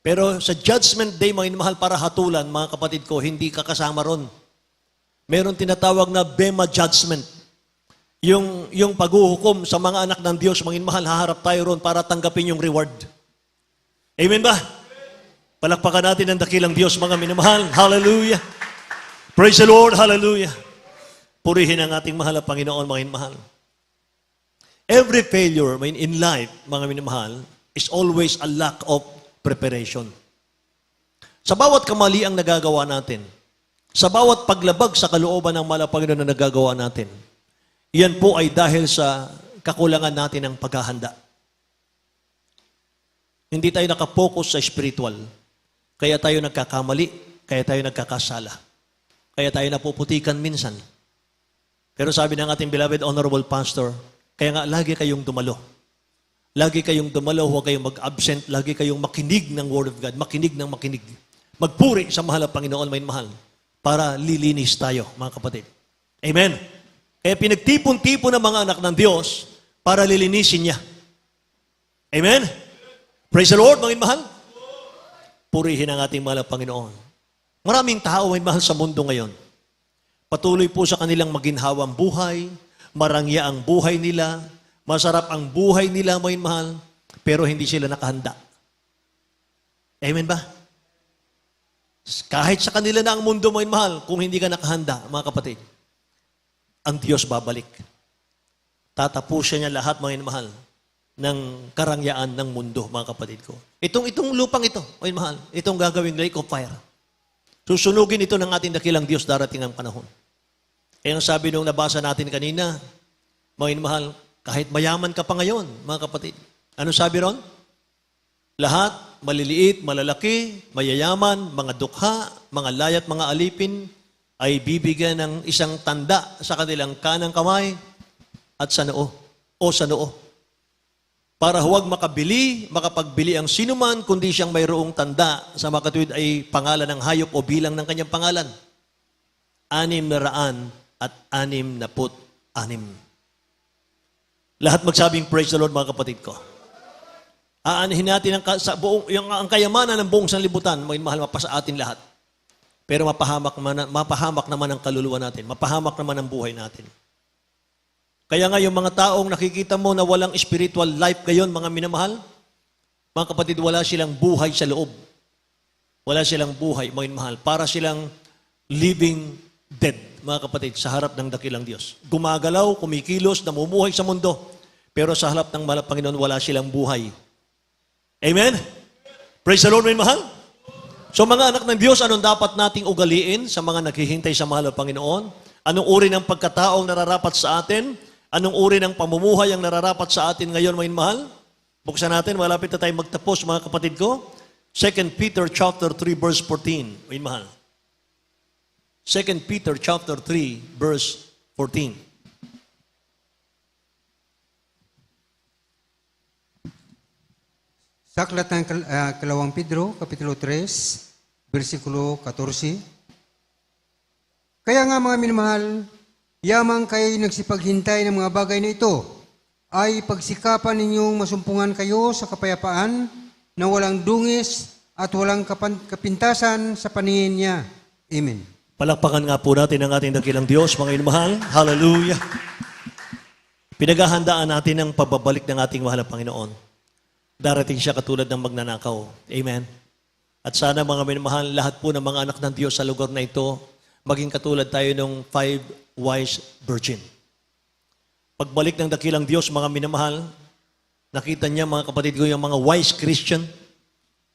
Pero sa Judgment Day, mga minamahal, para hatulan, mga kapatid ko, hindi ka kasama ron. Meron tinatawag na Bema Judgment. Yung paghuhukom sa mga anak ng Diyos, mga minamahal, haharap tayo ron para tanggapin yung reward. Amen ba? Palakpakan natin ang dakilang Diyos, mga minamahal. Hallelujah. Praise the Lord. Hallelujah. Purihin ang ating mahal na Panginoon, mga minamahal. Every failure in life, mga minamahal, is always a lack of preparation. Sa bawat kamali ang nagagawa natin, sa bawat paglabag sa kalooban ng mahal na Panginoon na nagagawa natin, iyan po ay dahil sa kakulangan natin ng paghahanda. Hindi tayo nakapokus sa spiritual. Kaya tayo nagkakamali, kaya tayo nagkakasala. Kaya tayo napuputikan minsan. Pero sabi ng ating beloved honorable pastor, kaya nga lagi kayong dumalo. Lagi kayong dumalo, huwag kayong mag-absent, lagi kayong makinig ng Word of God, makinig ng makinig. Magpuri sa mahal na Panginoon, may mahal, para lilinis tayo, mga kapatid. Amen. Kaya pinagtipon-tipon ng mga anak ng Diyos para lilinisin niya. Amen. Praise the Lord, mga mahal. Purihin ang ating mahal na Panginoon. Maraming tao may mahal sa mundo ngayon. Patuloy po sa kanilang maginhawang buhay, marangya ang buhay nila, masarap ang buhay nila, may mahal, pero hindi sila nakahanda. Amen ba? Kahit sa kanila na ang mundo, may mahal, kung hindi ka nakahanda, mga kapatid, ang Diyos babalik. Tatapusin niya lahat, mga mahal, ng karangyaan ng mundo, mga kapatid ko. Itong lupang ito, may mahal, itong gagawing lake of fire. Susunugin ito ng ating dakilang Diyos darating ang panahon. Kaya ang sabi nung nabasa natin kanina, mga mahal, kahit mayaman ka pa ngayon, mga kapatid. Ano sabi ron? Lahat, maliliit, malalaki, mayayaman, mga dukha, mga layat, mga alipin, ay bibigyan ng isang tanda sa kanilang kanang kamay at sa noo, o sa noo. Para huwag makapagbili ang sinuman, kundi siyang mayroong tanda sa makatuwid ay pangalan ng hayop o bilang ng kanyang pangalan. 666. Lahat magsabing praise the Lord, mga kapatid ko. Aanihin natin ang kayamanan ng buong sanlibutan, mga mahal, mapasa atin lahat. Pero mapahamak naman ang kaluluwa natin, mapahamak naman ang buhay natin. Kaya nga yung mga taong nakikita mo na walang spiritual life ngayon, mga minamahal, mga kapatid, wala silang buhay sa loob. Wala silang buhay, mga minamahal. Para silang living dead, mga kapatid, sa harap ng dakilang Diyos. Gumagalaw, kumikilos, namumuhay sa mundo. Pero sa harap ng mahal na Panginoon, wala silang buhay. Amen? Praise the Lord, mga minamahal. So mga anak ng Diyos, anong dapat nating ugaliin sa mga naghihintay sa mahal na Panginoon? Anong uri ng pagkataong nararapat sa atin? Anong uri ng pamumuhay ang nararapat sa atin ngayon, mga mahal? Buksan natin, malapit na tayo magtapos, mga kapatid ko. 2 Peter chapter 3, verse 14, mga mahal. 2 Peter chapter 3, verse 14. Sa aklat ng Kalawang Pedro, Kapitulo 3, versikulo 14. Kaya nga, mga minamahal, yamang kayo'y nagsipaghintay ng mga bagay na ito, ay pagsikapan ninyong masumpungan kayo sa kapayapaan na walang dungis at walang kapintasan sa paningin niya. Amen. Palakpakan nga po natin ang ating dakilang Diyos, mga inumahal. Hallelujah. Pinaghahandaan natin ang pababalik ng ating mahal na Panginoon. Darating siya katulad ng magnanakaw. Amen. At sana, mga minamahal, lahat po ng mga anak ng Diyos sa lugar na ito, maging katulad tayo ng 5 wise virgin. Pagbalik ng dakilang Diyos, mga minamahal, nakita niya, mga kapatid ko, yung mga wise Christian,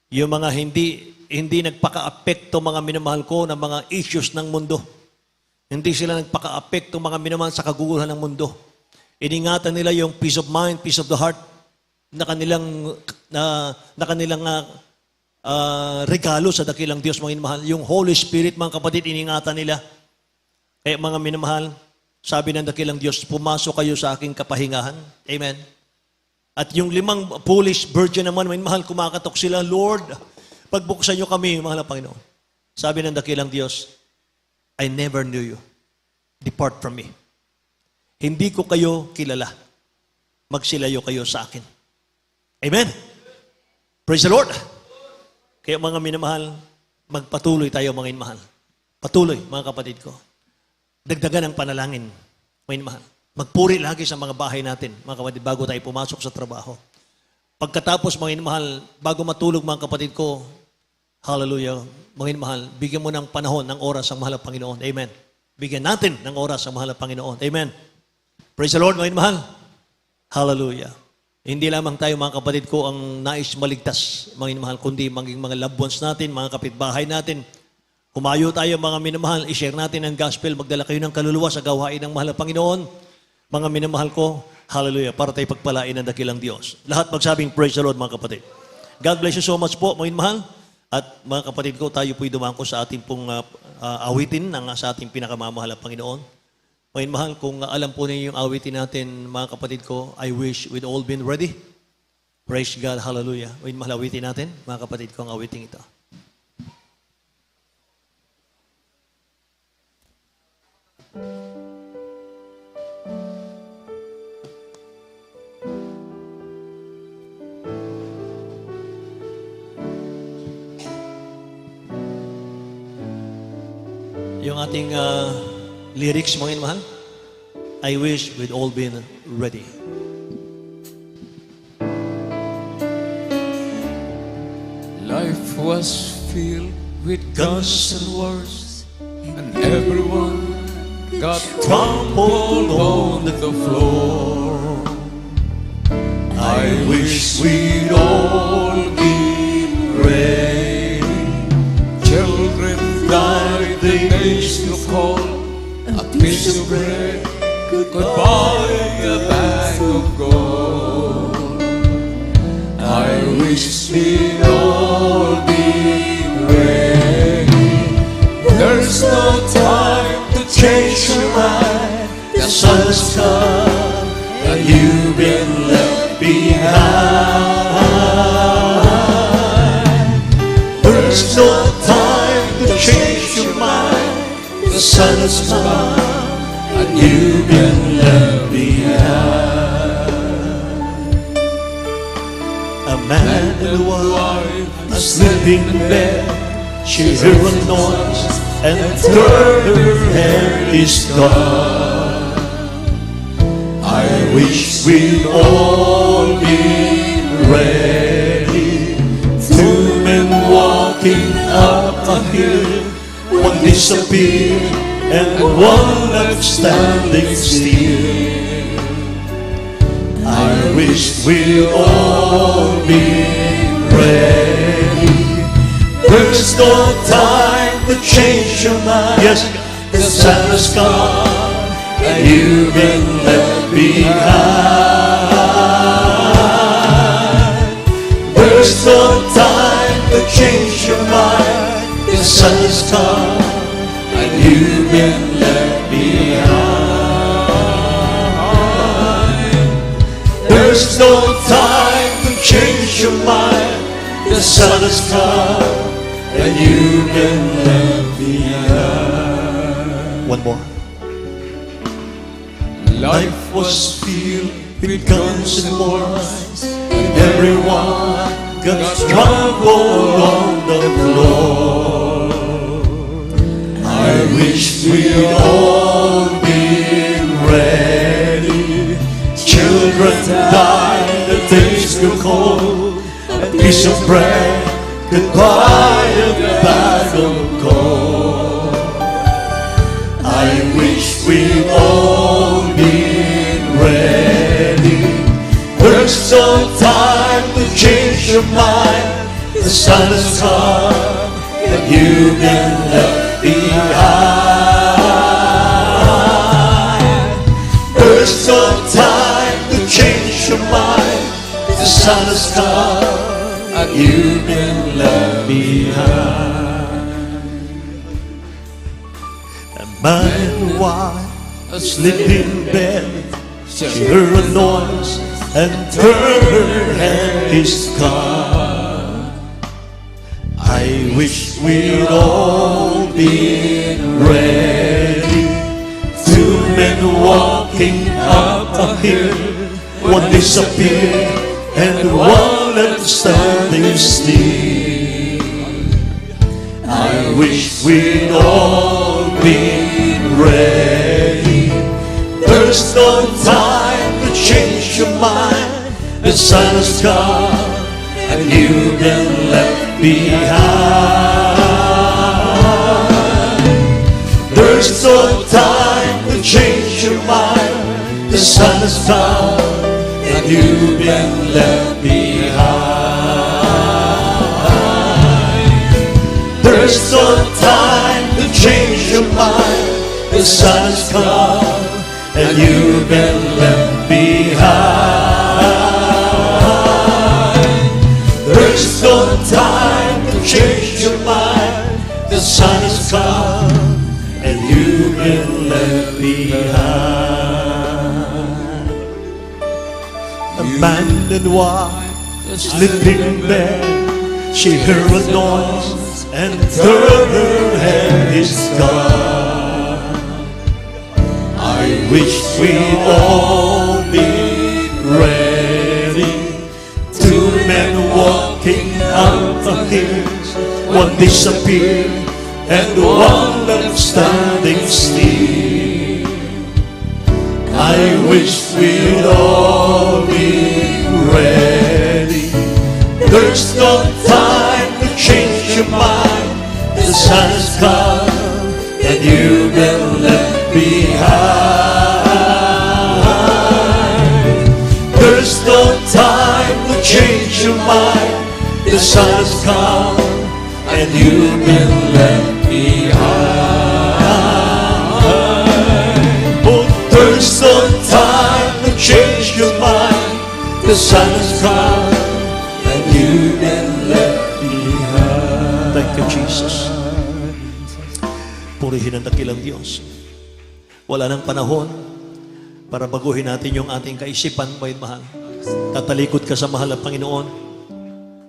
yung mga hindi nagpaka-apekto, mga minamahal ko, ng mga issues ng mundo. Hindi sila nagpaka-apekto, mga minamahal, sa kaguguluhan ng mundo. Iningatan nila yung peace of mind, peace of the heart, na kanilang regalo sa dakilang Diyos, mga minamahal. Yung Holy Spirit, mga kapatid, iningatan nila. Eh, mga minamahal, sabi ng dakilang Diyos, pumasok kayo sa aking kapahingahan. Amen. At yung 5 foolish virgin naman, minamahal, kumakatok sila, Lord, pagbuksan niyo kami, mahal na Panginoon. Sabi ng dakilang Diyos, I never knew you. Depart from me. Hindi ko kayo kilala. Magsilayo kayo sa akin. Amen. Praise the Lord. Kaya mga minamahal, magpatuloy tayo, mga minamahal. Patuloy, mga kapatid ko. Dagdagan ang panalangin, mga minamahal. Magpuri lagi sa mga bahay natin, mga kapatid, bago tayo pumasok sa trabaho. Pagkatapos, mga minamahal, bago matulog, mga kapatid ko, Hallelujah. Mga mahal, bigyan mo ng panahon, ng oras ang mahal na Panginoon. Amen. Bigyan natin ng oras ang mahal na Panginoon. Amen. Praise the Lord, mga mahal. Hallelujah. Hindi lamang tayo mga kapatid ko ang nais maligtas, mga mahal, kundi maging mga loved ones natin, mga kapitbahay natin. Humayo tayo mga minamahal, i-share natin ang gospel, magdala kayo ng kaluluwa sa gawain ng mahal na Panginoon. Mga minamahal ko, hallelujah, para tayo pagpalain ng dakilang Diyos. Lahat magsabing praise the Lord mga kapatid. God bless you so much po, mga minamahal. At mga kapatid ko, tayo po'y dumangko sa ating pong awitin sa ating pinakamamahal na Panginoon. Mga mahal, kung alam po ninyo yung awitin natin, mga kapatid ko, I wish we'd all been ready. Praise God, hallelujah. Mga mahal, awitin natin, mga kapatid ko, ang awitin ito. Yung ating lyrics, mga mahal, I wish we'd all been ready. Life was filled with guns and wars, and everyone got trampled on the floor. I wish we'd all been ready. Children died, the nation called a piece of bread could buy a bag of gold. I wish we'd all be ready. There's no time to change your mind. The sun's come and you've been left behind. There's no time to change your mind. The sun has come And you've been left behind. A man and a wife are sleeping in bed. She heard a noise and turned her hair is gone. I wish we'd all be ready. Two men walking up a hill, one disappeared and one left standing still. I wish we'd all be ready. There's no time to change your mind. Yes, the sun has come and you've been left behind. There's no time to change your mind. The sun has come and you've been left behind. There's no time to change your mind. The sun has come and you've been left behind. One more. Life was filled with guns and wars, and everyone got trampled on the floor. I wish we'd all been ready. Children died, the days grew cold. A piece of bread could buy a bag of gold. I wish we'd all been ready. There's no time to change your mind. The sun has come and you've been left behind. There's no time to change your mind. The sun has come and you've been left behind. A man and wife asleep in bed. She heard a noise and turned her head is gone. I wish we'd all been ready. Two men walking up a hill, one disappeared and one left standing still. I wish we'd all been ready. There's no time to change your mind. The sun has come and you've been left behind. There's no time to change your mind. The sun has come and you've been left behind. There's no time to change your mind. The sun has come and you've been left behind. There's no time to change your mind. The sun has come and you've been left behind. A man and wife sleeping in bed. She heard a noise and turned her head is gone. I wish we'd all be ready. Two men walking out of here, one disappeared and one left standing still. I wish we'd all be ready. There's no time to change your mind. The sun has come and you've been left behind. There's no time to change your mind. The sun has come and you've been left behind. Oh, there's no time to change your mind. The sun has come and you've been left behind. Thank you, Jesus. Purihin ang dakilang Diyos. Wala nang panahon para baguhin natin yung ating kaisipan, may mahal. Tatalikod ka sa mahal ng Panginoon.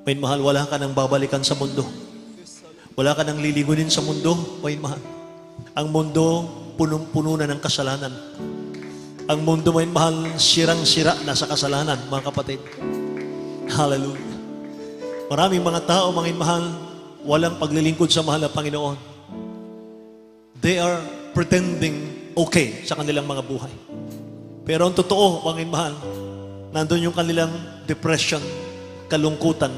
May mahal, wala ka nang babalikan sa mundo. Wala ka nang liligunin sa mundo, may mahal. Ang mundo, punong-puno na ng kasalanan. Ang mundo, may mahal, sirang-sira na sa kasalanan, mga kapatid. Hallelujah. Maraming mga tao, mga mahal, walang paglilingkod sa mahal ng Panginoon. They are pretending okay sa kanilang mga buhay. Pero ang totoo, mga mahal, nandun yung kanilang depression, kalungkutan.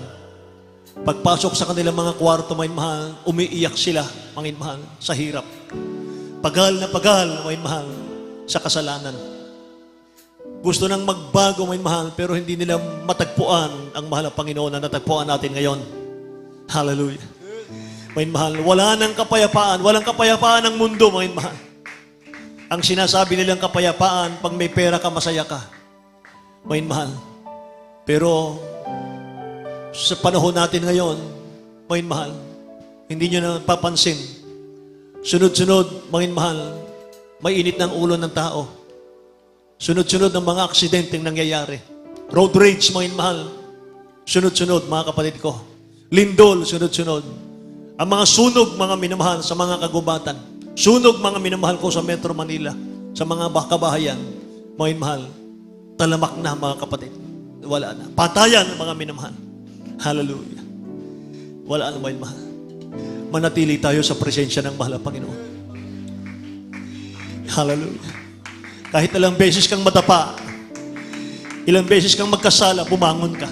Pagpasok sa kanilang mga kwarto, mga mahal, umiiyak sila, mga mahal, sa hirap. Pagal na pagal, mga mahal, sa kasalanan. Gusto nang magbago, mga mahal, pero hindi nila matagpuan ang mahal ng Panginoon na natagpuan natin ngayon. Hallelujah. Mga mahal, wala nang kapayapaan, walang kapayapaan ng mundo, mga mahal. Ang sinasabi nilang kapayapaan, pag may pera ka, masaya ka. Mga mahal. Pero sa panahon natin ngayon, mga mahal, hindi nyo na papansin. Sunod-sunod, mga mahal, may init ng ulo ng tao. Sunod-sunod ng mga aksidenteng nangyayari. Road rage, mga mahal. Sunod-sunod, mga kapatid ko. Lindol, sunod-sunod. Ang mga sunog, mga minamahal, sa mga kagubatan. Sunog, mga minamahal ko sa Metro Manila, sa mga kabahayan. Mga mahal, talamak na, mga kapatid. Wala na. Patayan, mga minamahal. Hallelujah. Wala na, mga mahal. Manatili tayo sa presensya ng mahal na Panginoon. Hallelujah. Kahit ilang beses kang madapa, ilang beses kang magkasala, bumangon ka.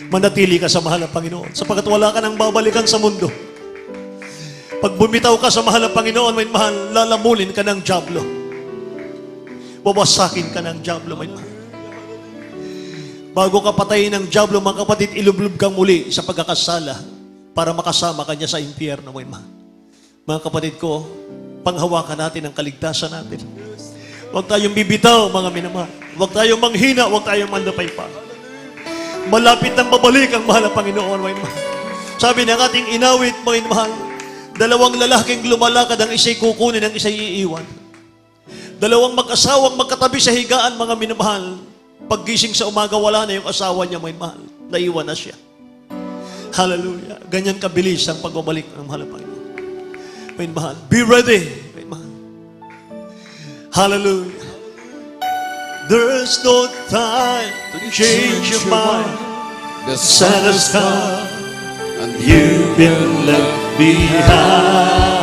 Manatili ka sa mahal ng Panginoon. Sapagkat wala ka nang babalikan sa mundo. Pag bumitaw ka sa mahal ng Panginoon, may mahal, lalamulin ka ng dyablo. Wawasakin ka ng dyablo, may mahal. Bago ka patayin ng dyablo, mga kapatid, ilublob kang muli sa pagkakasala para makasama ka niya sa impyerno, may mahal. Mga kapatid ko, panghawakan natin ang kaligtasan natin. Huwag tayong bibitaw, mga minamahal. Huwag tayong manghina, huwag tayong mandapay pa. Malapit nang babalik ang mahal ng Panginoon, may mahal. Sabi ng ating inawit, mga mahal, dalawang lalaking lumalakad, ang isa'y kukunin, ang isa'y iiwan. Dalawang mag-asawang magkatabi sa higaan, mga minamahal. Paggising sa umaga, wala na yung asawa niya, may mahal. Naiwan na siya. Hallelujah. Ganyan kabilis ang pagbabalik ng mahal ng Panginoon. May mahal. Be ready, may mahal. Hallelujah. There's no time to change your mind. The sun has come and you've been left behind.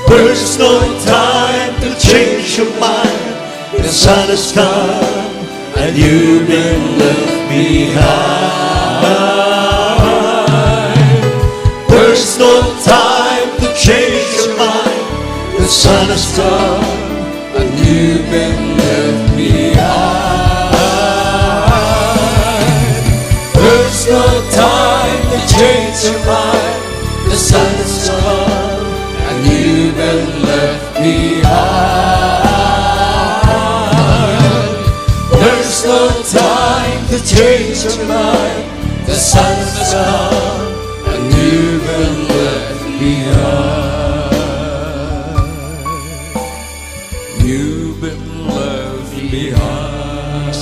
There's no time to change your mind. The sun has come and you've been left behind. There's no time to change your mind. The sun has come and you've been left behind. There's no time to change your mind. The sun has come and you've been left behind. There's no time to change your mind. The sun has come and you've been left behind. You've been left behind.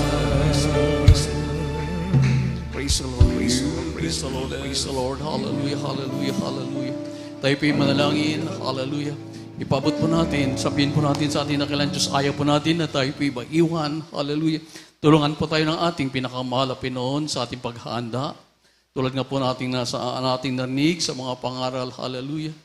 Praise the Lord, praise the Lord, praise the Lord, praise the Lord. Hallelujah, hallelujah, hallelujah. Tayo po'y manalangin, hallelujah. Ipabot po natin, sabihin po natin sa ating nakilang Diyos, ayaw po natin na tayo po'y maiwan, hallelujah. Tulungan po tayo ng ating pinakamahal na Pinoon sa ating paghahanda. Tulad nga po nating ating narinig sa mga pangaral, hallelujah.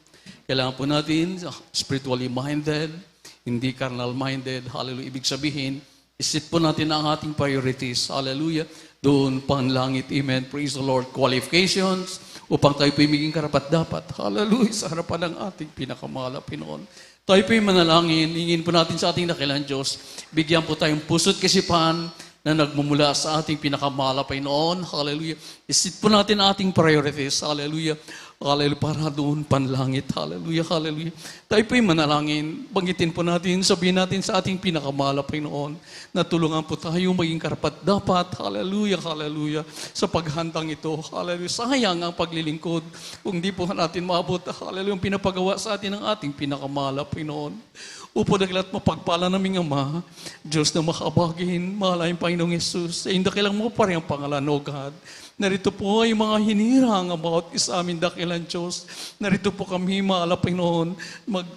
Kailangan po natin spiritually minded, hindi carnal minded, hallelujah. Ibig sabihin, isit po natin ang ating priorities, hallelujah. Doon panlangit, amen, praise the Lord. Qualifications, upang tayo po'y maging karapat-dapat, hallelujah, sa harapan ng ating pinakamahal na Pinoon. Tayo po'y manalangin, hingin po natin sa ating dakilang Diyos, bigyan po tayong puso't kasipan na nagmumula sa ating pinakamahal na Pinoon, hallelujah. Isit po natin ang ating priorities, hallelujah. Hallelujah, para doon panlangit. Hallelujah, hallelujah. Tayo po'y manalangin. Banggitin po natin, sabihin natin sa ating pinakamahal na Panginoon na tulungan po tayo maging karapat-dapat. Hallelujah, hallelujah. Sa paghandang ito, hallelujah. Sayang ang paglilingkod kung di po natin maabot. Hallelujah, ang pinapagawa sa atin ng ating pinakamahal na Panginoon. Upo dakilat mapagpala naming Ama, Diyos na makabagin, mahalaing Panginoong Yesus, sa indakilang mo pa rin ang pangalan, O God. Narito po ay mga hinirang about sa amin dakilan Diyos. Narito po kami, mahal na Panginoon,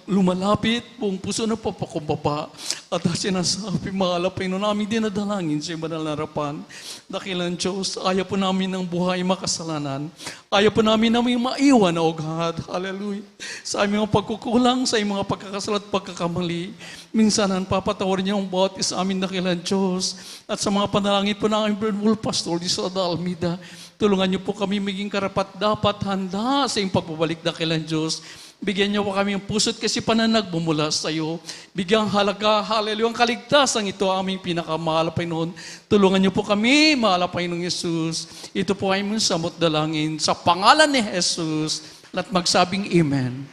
lumalapit buong puso na papakumbaba. At sinasabi, mahal na Panginoon, namin dinadalangin sa banal na harapan. Dakilan Diyos, ayaw po namin ng buhay makasalanan. Ayaw po namin maiwan, O God. Hallelujah. Sa aming mga pagkukulang, sa aming mga pagkakasala at pagkakamali, minsanan papatawarin niyo ang bawat isa amin dakilan Diyos. At sa mga panalangin po ng aming Brother Pastor Lisa Almeida, tulungan niyo po kami maging karapat-dapat handa sa iyong pagbabalik dakilan Diyos. Bigyan niyo po kami ng puso't kasipan na nagbumula sa iyo. Bigyang halaga, hallelujah, ang kaligtasan ito aming pinakamahal na Panginoon. Tulungan niyo po kami, mahal na Panginoong Yesus. Ito po ay mong samot dalangin sa pangalan ni Jesus. At magsabing Amen.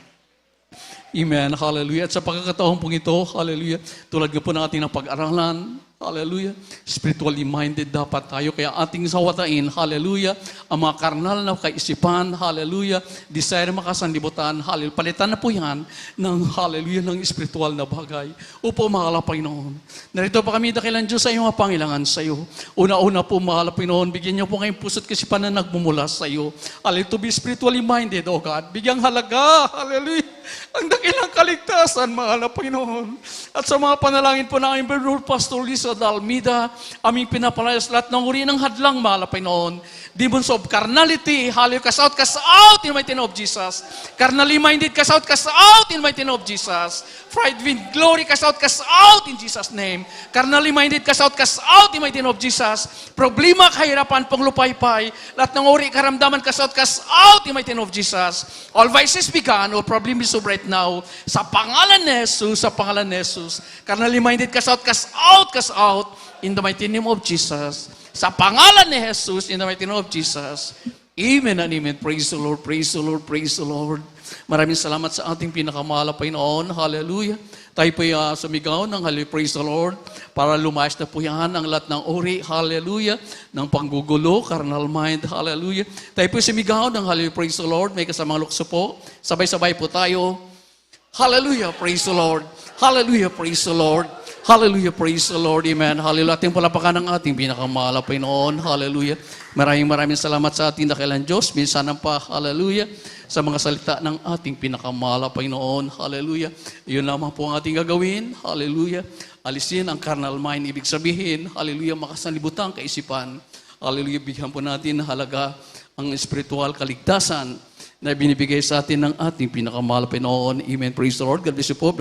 Amen, hallelujah. At sa pagkakataon pong ito, hallelujah, tulad nga po ng ating pag-aralan, hallelujah, spiritually minded dapat tayo. Kaya ating sawatain, hallelujah, ang mga karnal na kaisipan, hallelujah, desire makasanlibutan, hallelujah. Palitan na po yan ng, hallelujah, ng spiritual na bagay. Upo, mahal na Panginoon. Narito pa kami dakilan Diyos sa iyong mga pangilangan sa iyo. Una-una po, mahal na Panginoon, bigyan niyo po kayong puso't kasipan na nagmumula sa iyo. Hallelujah, to be spiritually minded, O God. Bigyang halaga, hallelujah, ang dakilang kaligtasan, mahal na Panginoon. At sa mga panalangin po ng aming Brother Pastor Lisa Almeida, aming pinapalayas lahat ng uri ng hadlang, mahal na Panginoon. Demons of carnality, hallelujah, cast out in the mighty name of Jesus. Carnally minded, cast out in the mighty name of Jesus. Pride with glory, cast out in Jesus' name. Carnally minded, cast out in the mighty name of Jesus. Problema, kahirapan, panglupaypay, lahat ng uri, karamdaman, cast out in the mighty name of Jesus. All vices began, all problems is right now. Sa pangalan ni Jesus, sa pangalan ni Jesus. Carnally minded, cast out in the mighty name of Jesus. Sa pangalan ni Jesus, in the mighty name of Jesus. Amen and amen. Praise the Lord, praise the Lord, praise the Lord. Maraming salamat sa ating pinakamahal na Panginoon. Hallelujah. Tayo po'y sumigaw ng hallelujah, praise the Lord, para lumayas na po yan ang lahat ng uri, hallelujah, ng panggugulo, carnal mind, hallelujah. Tayo po'y sumigaw ng hallelujah, praise the Lord. May kasamang lukso po. Sabay-sabay po tayo. Hallelujah, praise the Lord. Hallelujah, praise the Lord. Hallelujah, praise the Lord, amen. Hallelujah, ating palapakan ng ating pinakamahal na Panginoon. Hallelujah. Maraming salamat sa ating dakilang Diyos. Minsanan pa, hallelujah, sa mga salita ng ating pinakamahal na Panginoon. Hallelujah. Iyon lamang po ang ating gagawin. Hallelujah. Alisin ang carnal mind. Ibig sabihin, hallelujah, makasanlibutan kaisipan. Hallelujah, bigyan po natin halaga ang spiritual kaligtasan. na binibigay sa atin ng ating pinakamahal na Panginoon. Amen. Praise the Lord. God bless you po,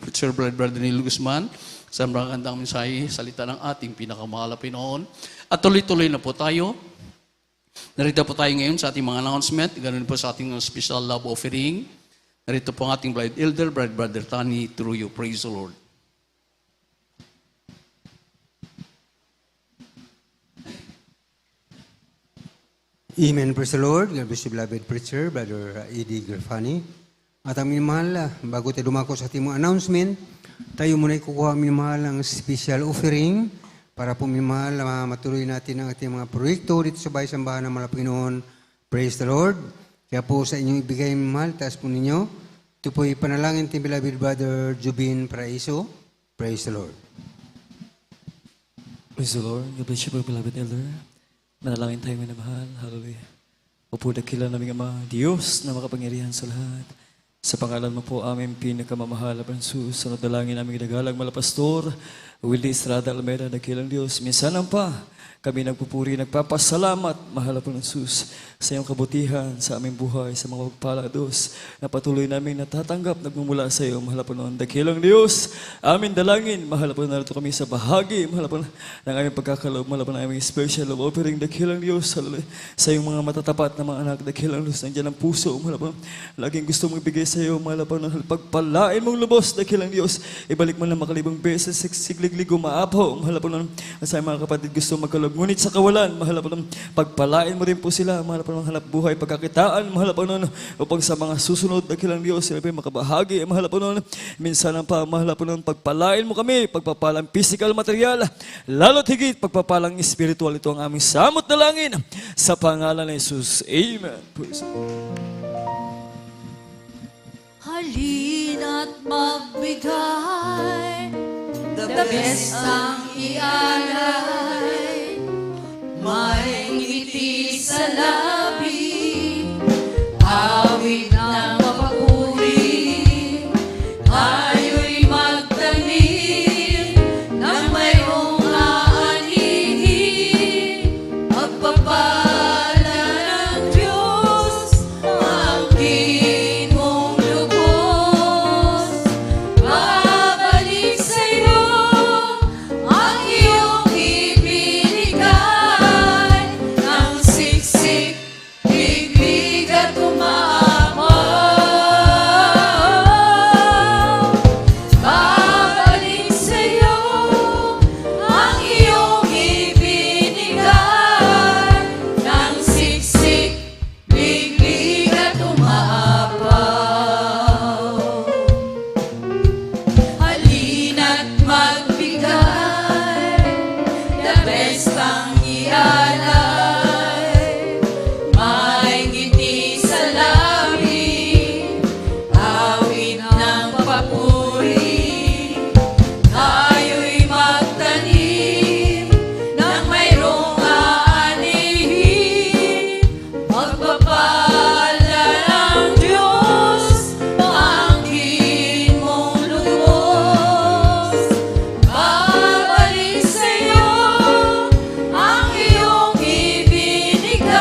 Sir Brother Neil Guzman, sa magandang mensahe, salita ng ating pinakamahal na Panginoon. At tuloy-tuloy na po tayo. Narito po tayo ngayon sa ating mga announcement. Ganoon po sa ating special love offering. Narito po ang ating Bride Elder, Brother Tani, through you. Praise the Lord. Amen. Praise the Lord. God bless you, beloved preacher, Brother Eddie Grafani. At ang minamahal, bago tayo dumako sa ating mga announcement, tayo muna ikukuha minamahal ang special offering para po minamahal matuloy natin ang ating mga proyekto dito sa Bahay Sambahan ng Mahal na Panginoon. Praise the Lord. Kaya po sa inyong ibigay minamahal, taas po ninyo. Ito po ipanalangin ating beloved Brother Jubin Paraiso. Praise the Lord. Praise the Lord. God bless you po, beloved elder. Manalangin tayo minamahal. Hallelujah. Opo, dakilan naming Ama, Diyos na makapangyarihan sa lahat. Sa pangalan mo po aming pinakamamahal na Fransus, sa nadalangin naming nagalang malapastor, Willie Estrada Almeida, dakilang Diyos. Minsanan pa, kami nagpupuri, nagpapasalamat, mahal na Fransus, sa iyong kabutihan, sa aming buhay, sa mga pagpalados, na patuloy namin natatanggap, nagmumula sa iyo, mahal na dakilang Diyos. Amin dalangin, mahal na narito kami sa bahagi, mahal na ng aming pagkakaloob, mahal na aming special love offering, dakilang Diyos, sa iyong mga matatapat na mga anak, dakilang Diyos, nandiyan ang puso, mahal na laging gusto mong ibigay sa iyo, mahal na pagpalain mong lubos, dakilang Diyos, ibalik mo na makalibang beses, siglig-ligo maapaw, mahal na sa mga kapatid gusto magkaloob, ngunit sa kawalan, mahal na pagpalain mo rin po sila, mahal na hanap buhay, pagkakitaan, mahal na upang sa mga susunod, dakilang Diyos, sila pa makabahagi, mahal na minsan pa, mahal na pagpalain mo kami, pagpapalang physical, material, lalo't higit, pagpapalang spiritual, ito ang aming samot na langin, sa pangalan ni Jesus. Amen. Praise the Lord. Halina't magbigay, the best ang ialay, may ngiti sa labi, awit ng mapaguri, tayo'y magtanim ng mayroong aanihin, pagpapala ng Diyos, angkin mong lubos, babalik sa'yo ang iyong ibinigay, ng siksik, biglig at umapaw. Babalik sa'yo ang iyong ibinigay, ng siksik, biglig at umaapaw. Halina't magbigay, the best ang ialay, may ngiti sa labi, awit ng papuri, tayo'y magtanim ng mayroong aanihin, magpapala ng Diyos, angkin mong lubos, babalik sa'yo ang iyong ibinigay,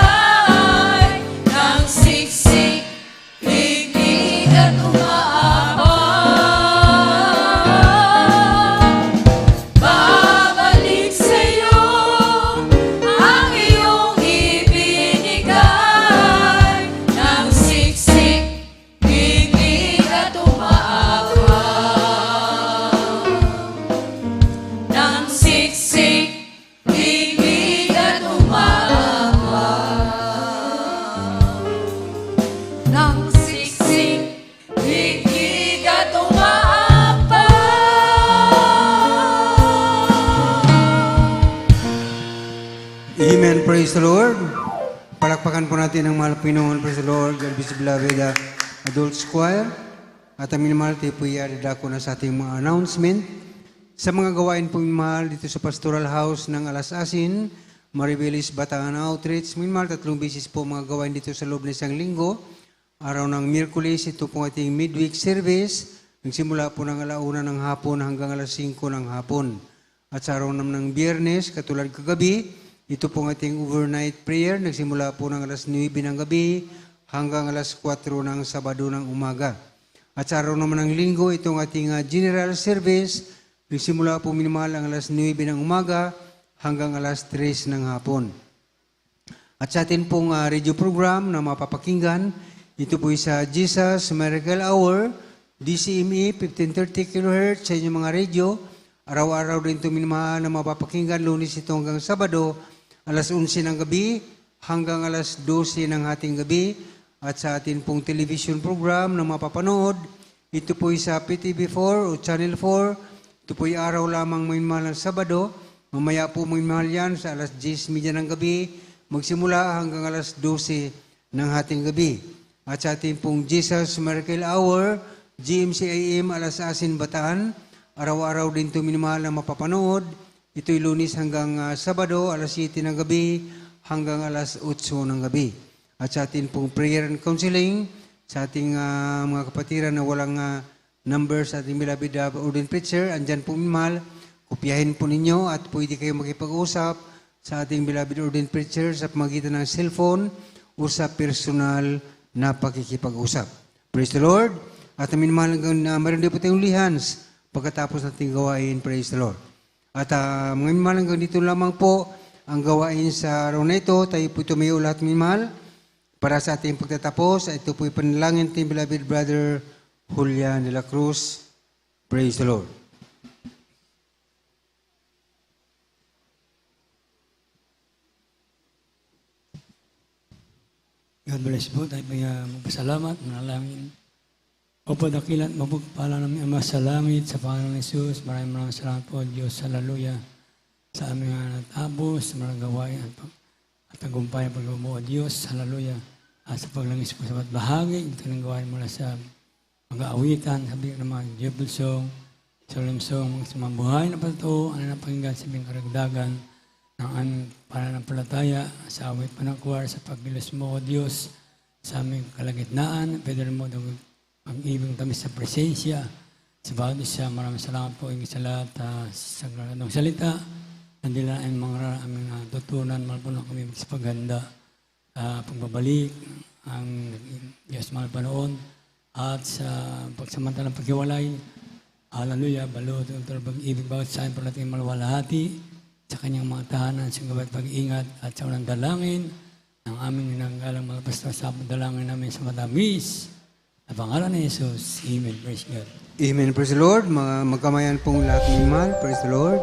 ng siksik, biglig at umaapaw. Babalik sa'yo ang iyong ibinigay, ng siksik, biglig at umaapaw. Ng siksik, biglig at umaapaw. Ng siksik, biglig at umaapaw. Amen. Praise the Lord. Palakpakan po natin ang mahal na Panginoon. Praise the Lord. God bless you, beloved adult choir. At ang minamahal, tayo po iadidako na sa ating mga announcement. Sa mga gawain po minamahal dito sa Pastoral House ng Alas Asin, Maribelis Batangan Outreach, minamahal 3 beses po mga gawain dito sa loob ng isang linggo. Araw ng Miyerkules, ito po ating midweek service. Nagsimula po ng 1:00 ng hapon hanggang 5:00 ng hapon. At sa araw naman ng Biyernes, katulad kagabi, ito po ang ating overnight prayer. Nagsimula po ng 9:00 ng gabi hanggang alas 4 ng Sabado ng umaga. At sa araw naman ng Linggo, itong ating general service, nagsimula po minimal ang alas 9 ng umaga hanggang alas 3 ng hapon. At sa atin pong radio program na mapapakinggan, ito po sa Jesus Miracle Hour, DCME 1530 kHz sa inyong mga radio. Araw-araw din ito minimal na mapapakinggan, Lunes ito hanggang Sabado, alas 11 ng gabi hanggang alas 12 ng hating gabi. At sa atin pong television program na mapapanood, ito po sa PTV4 o Channel 4. Ito po araw lamang minimal ng Sabado. Mamaya po minimal yan sa alas 10:30 ng gabi, magsimula hanggang alas 12 ng hating gabi. At sa atin pong Jesus Miracle Hour, GMCIM alas 10 Bataan, araw-araw din ito minimal na mapapanood. Ito'y Lunes hanggang Sabado, alas 7 ng gabi hanggang alas 8 ng gabi. At sa atin pong prayer and counseling, sa ating mga kapatiran na walang number sa ating beloved ordained preacher, andyan po minimal, kopyahin po ninyo at pwede kayo makipag-usap sa ating beloved ordained preacher sa pamagitan ng cellphone o sa personal na pakikipag-usap. Praise the Lord. At minimal meron din po tayong lihans pagkatapos nating gawain. Praise the Lord. At mga minimal hanggang dito lamang po ang gawain sa araw na ito. Tayo po tumayo lahat minimal para sa ating pagtatapos. Ito po panalangin ating beloved brother Julian de la Cruz. Praise the Lord. God bless po. Tayo may magpasalamat, manalangin. Opo, dakilat, mapagpala namin Ama sa langit, sa Panginoon Jesus. Maraming salamat po, Diyos. Hallelujah. Sa aming natapos, sa mga gawain at tagumpay ang pagbubuo, Diyos. Hallelujah. At sa paglangis po sa bawat bahagi, ito nang gawain mula sa mga awitan, sabi ng mga Jebel Song, Solemn Song, sa mga buhay na pato, ano na pakinggan sa aming karagdagan, ng aming pananampalataya sa awit panangkuwar sa pagbilos mo, O Diyos, sa aming kalagitnaan. Pwede mo ang ibig tamis sa presensya. Sa bawat isa, maraming salamat po ingin sa lahat sa granadong salita. Nandila ang mga aming natutunan, malpunan kami magsipaghanda. Pagbabalik, ang Diyos mahal pa noon, at sa pagsamantalang paghiwalay. Hallelujah, balot, ang pag-ibig bawat sa amin po natin malawalhati sa kanyang mga tahanan, sa gabat pag-ingat at sa unang dalangin ng aming ninanggalang mga pastor sa dalangin namin sa matamis. Sa pangalan ni Jesus. Amen. Praise God. Amen. Praise the Lord. Mga magkamayan pong lahat minimal. Praise the Lord.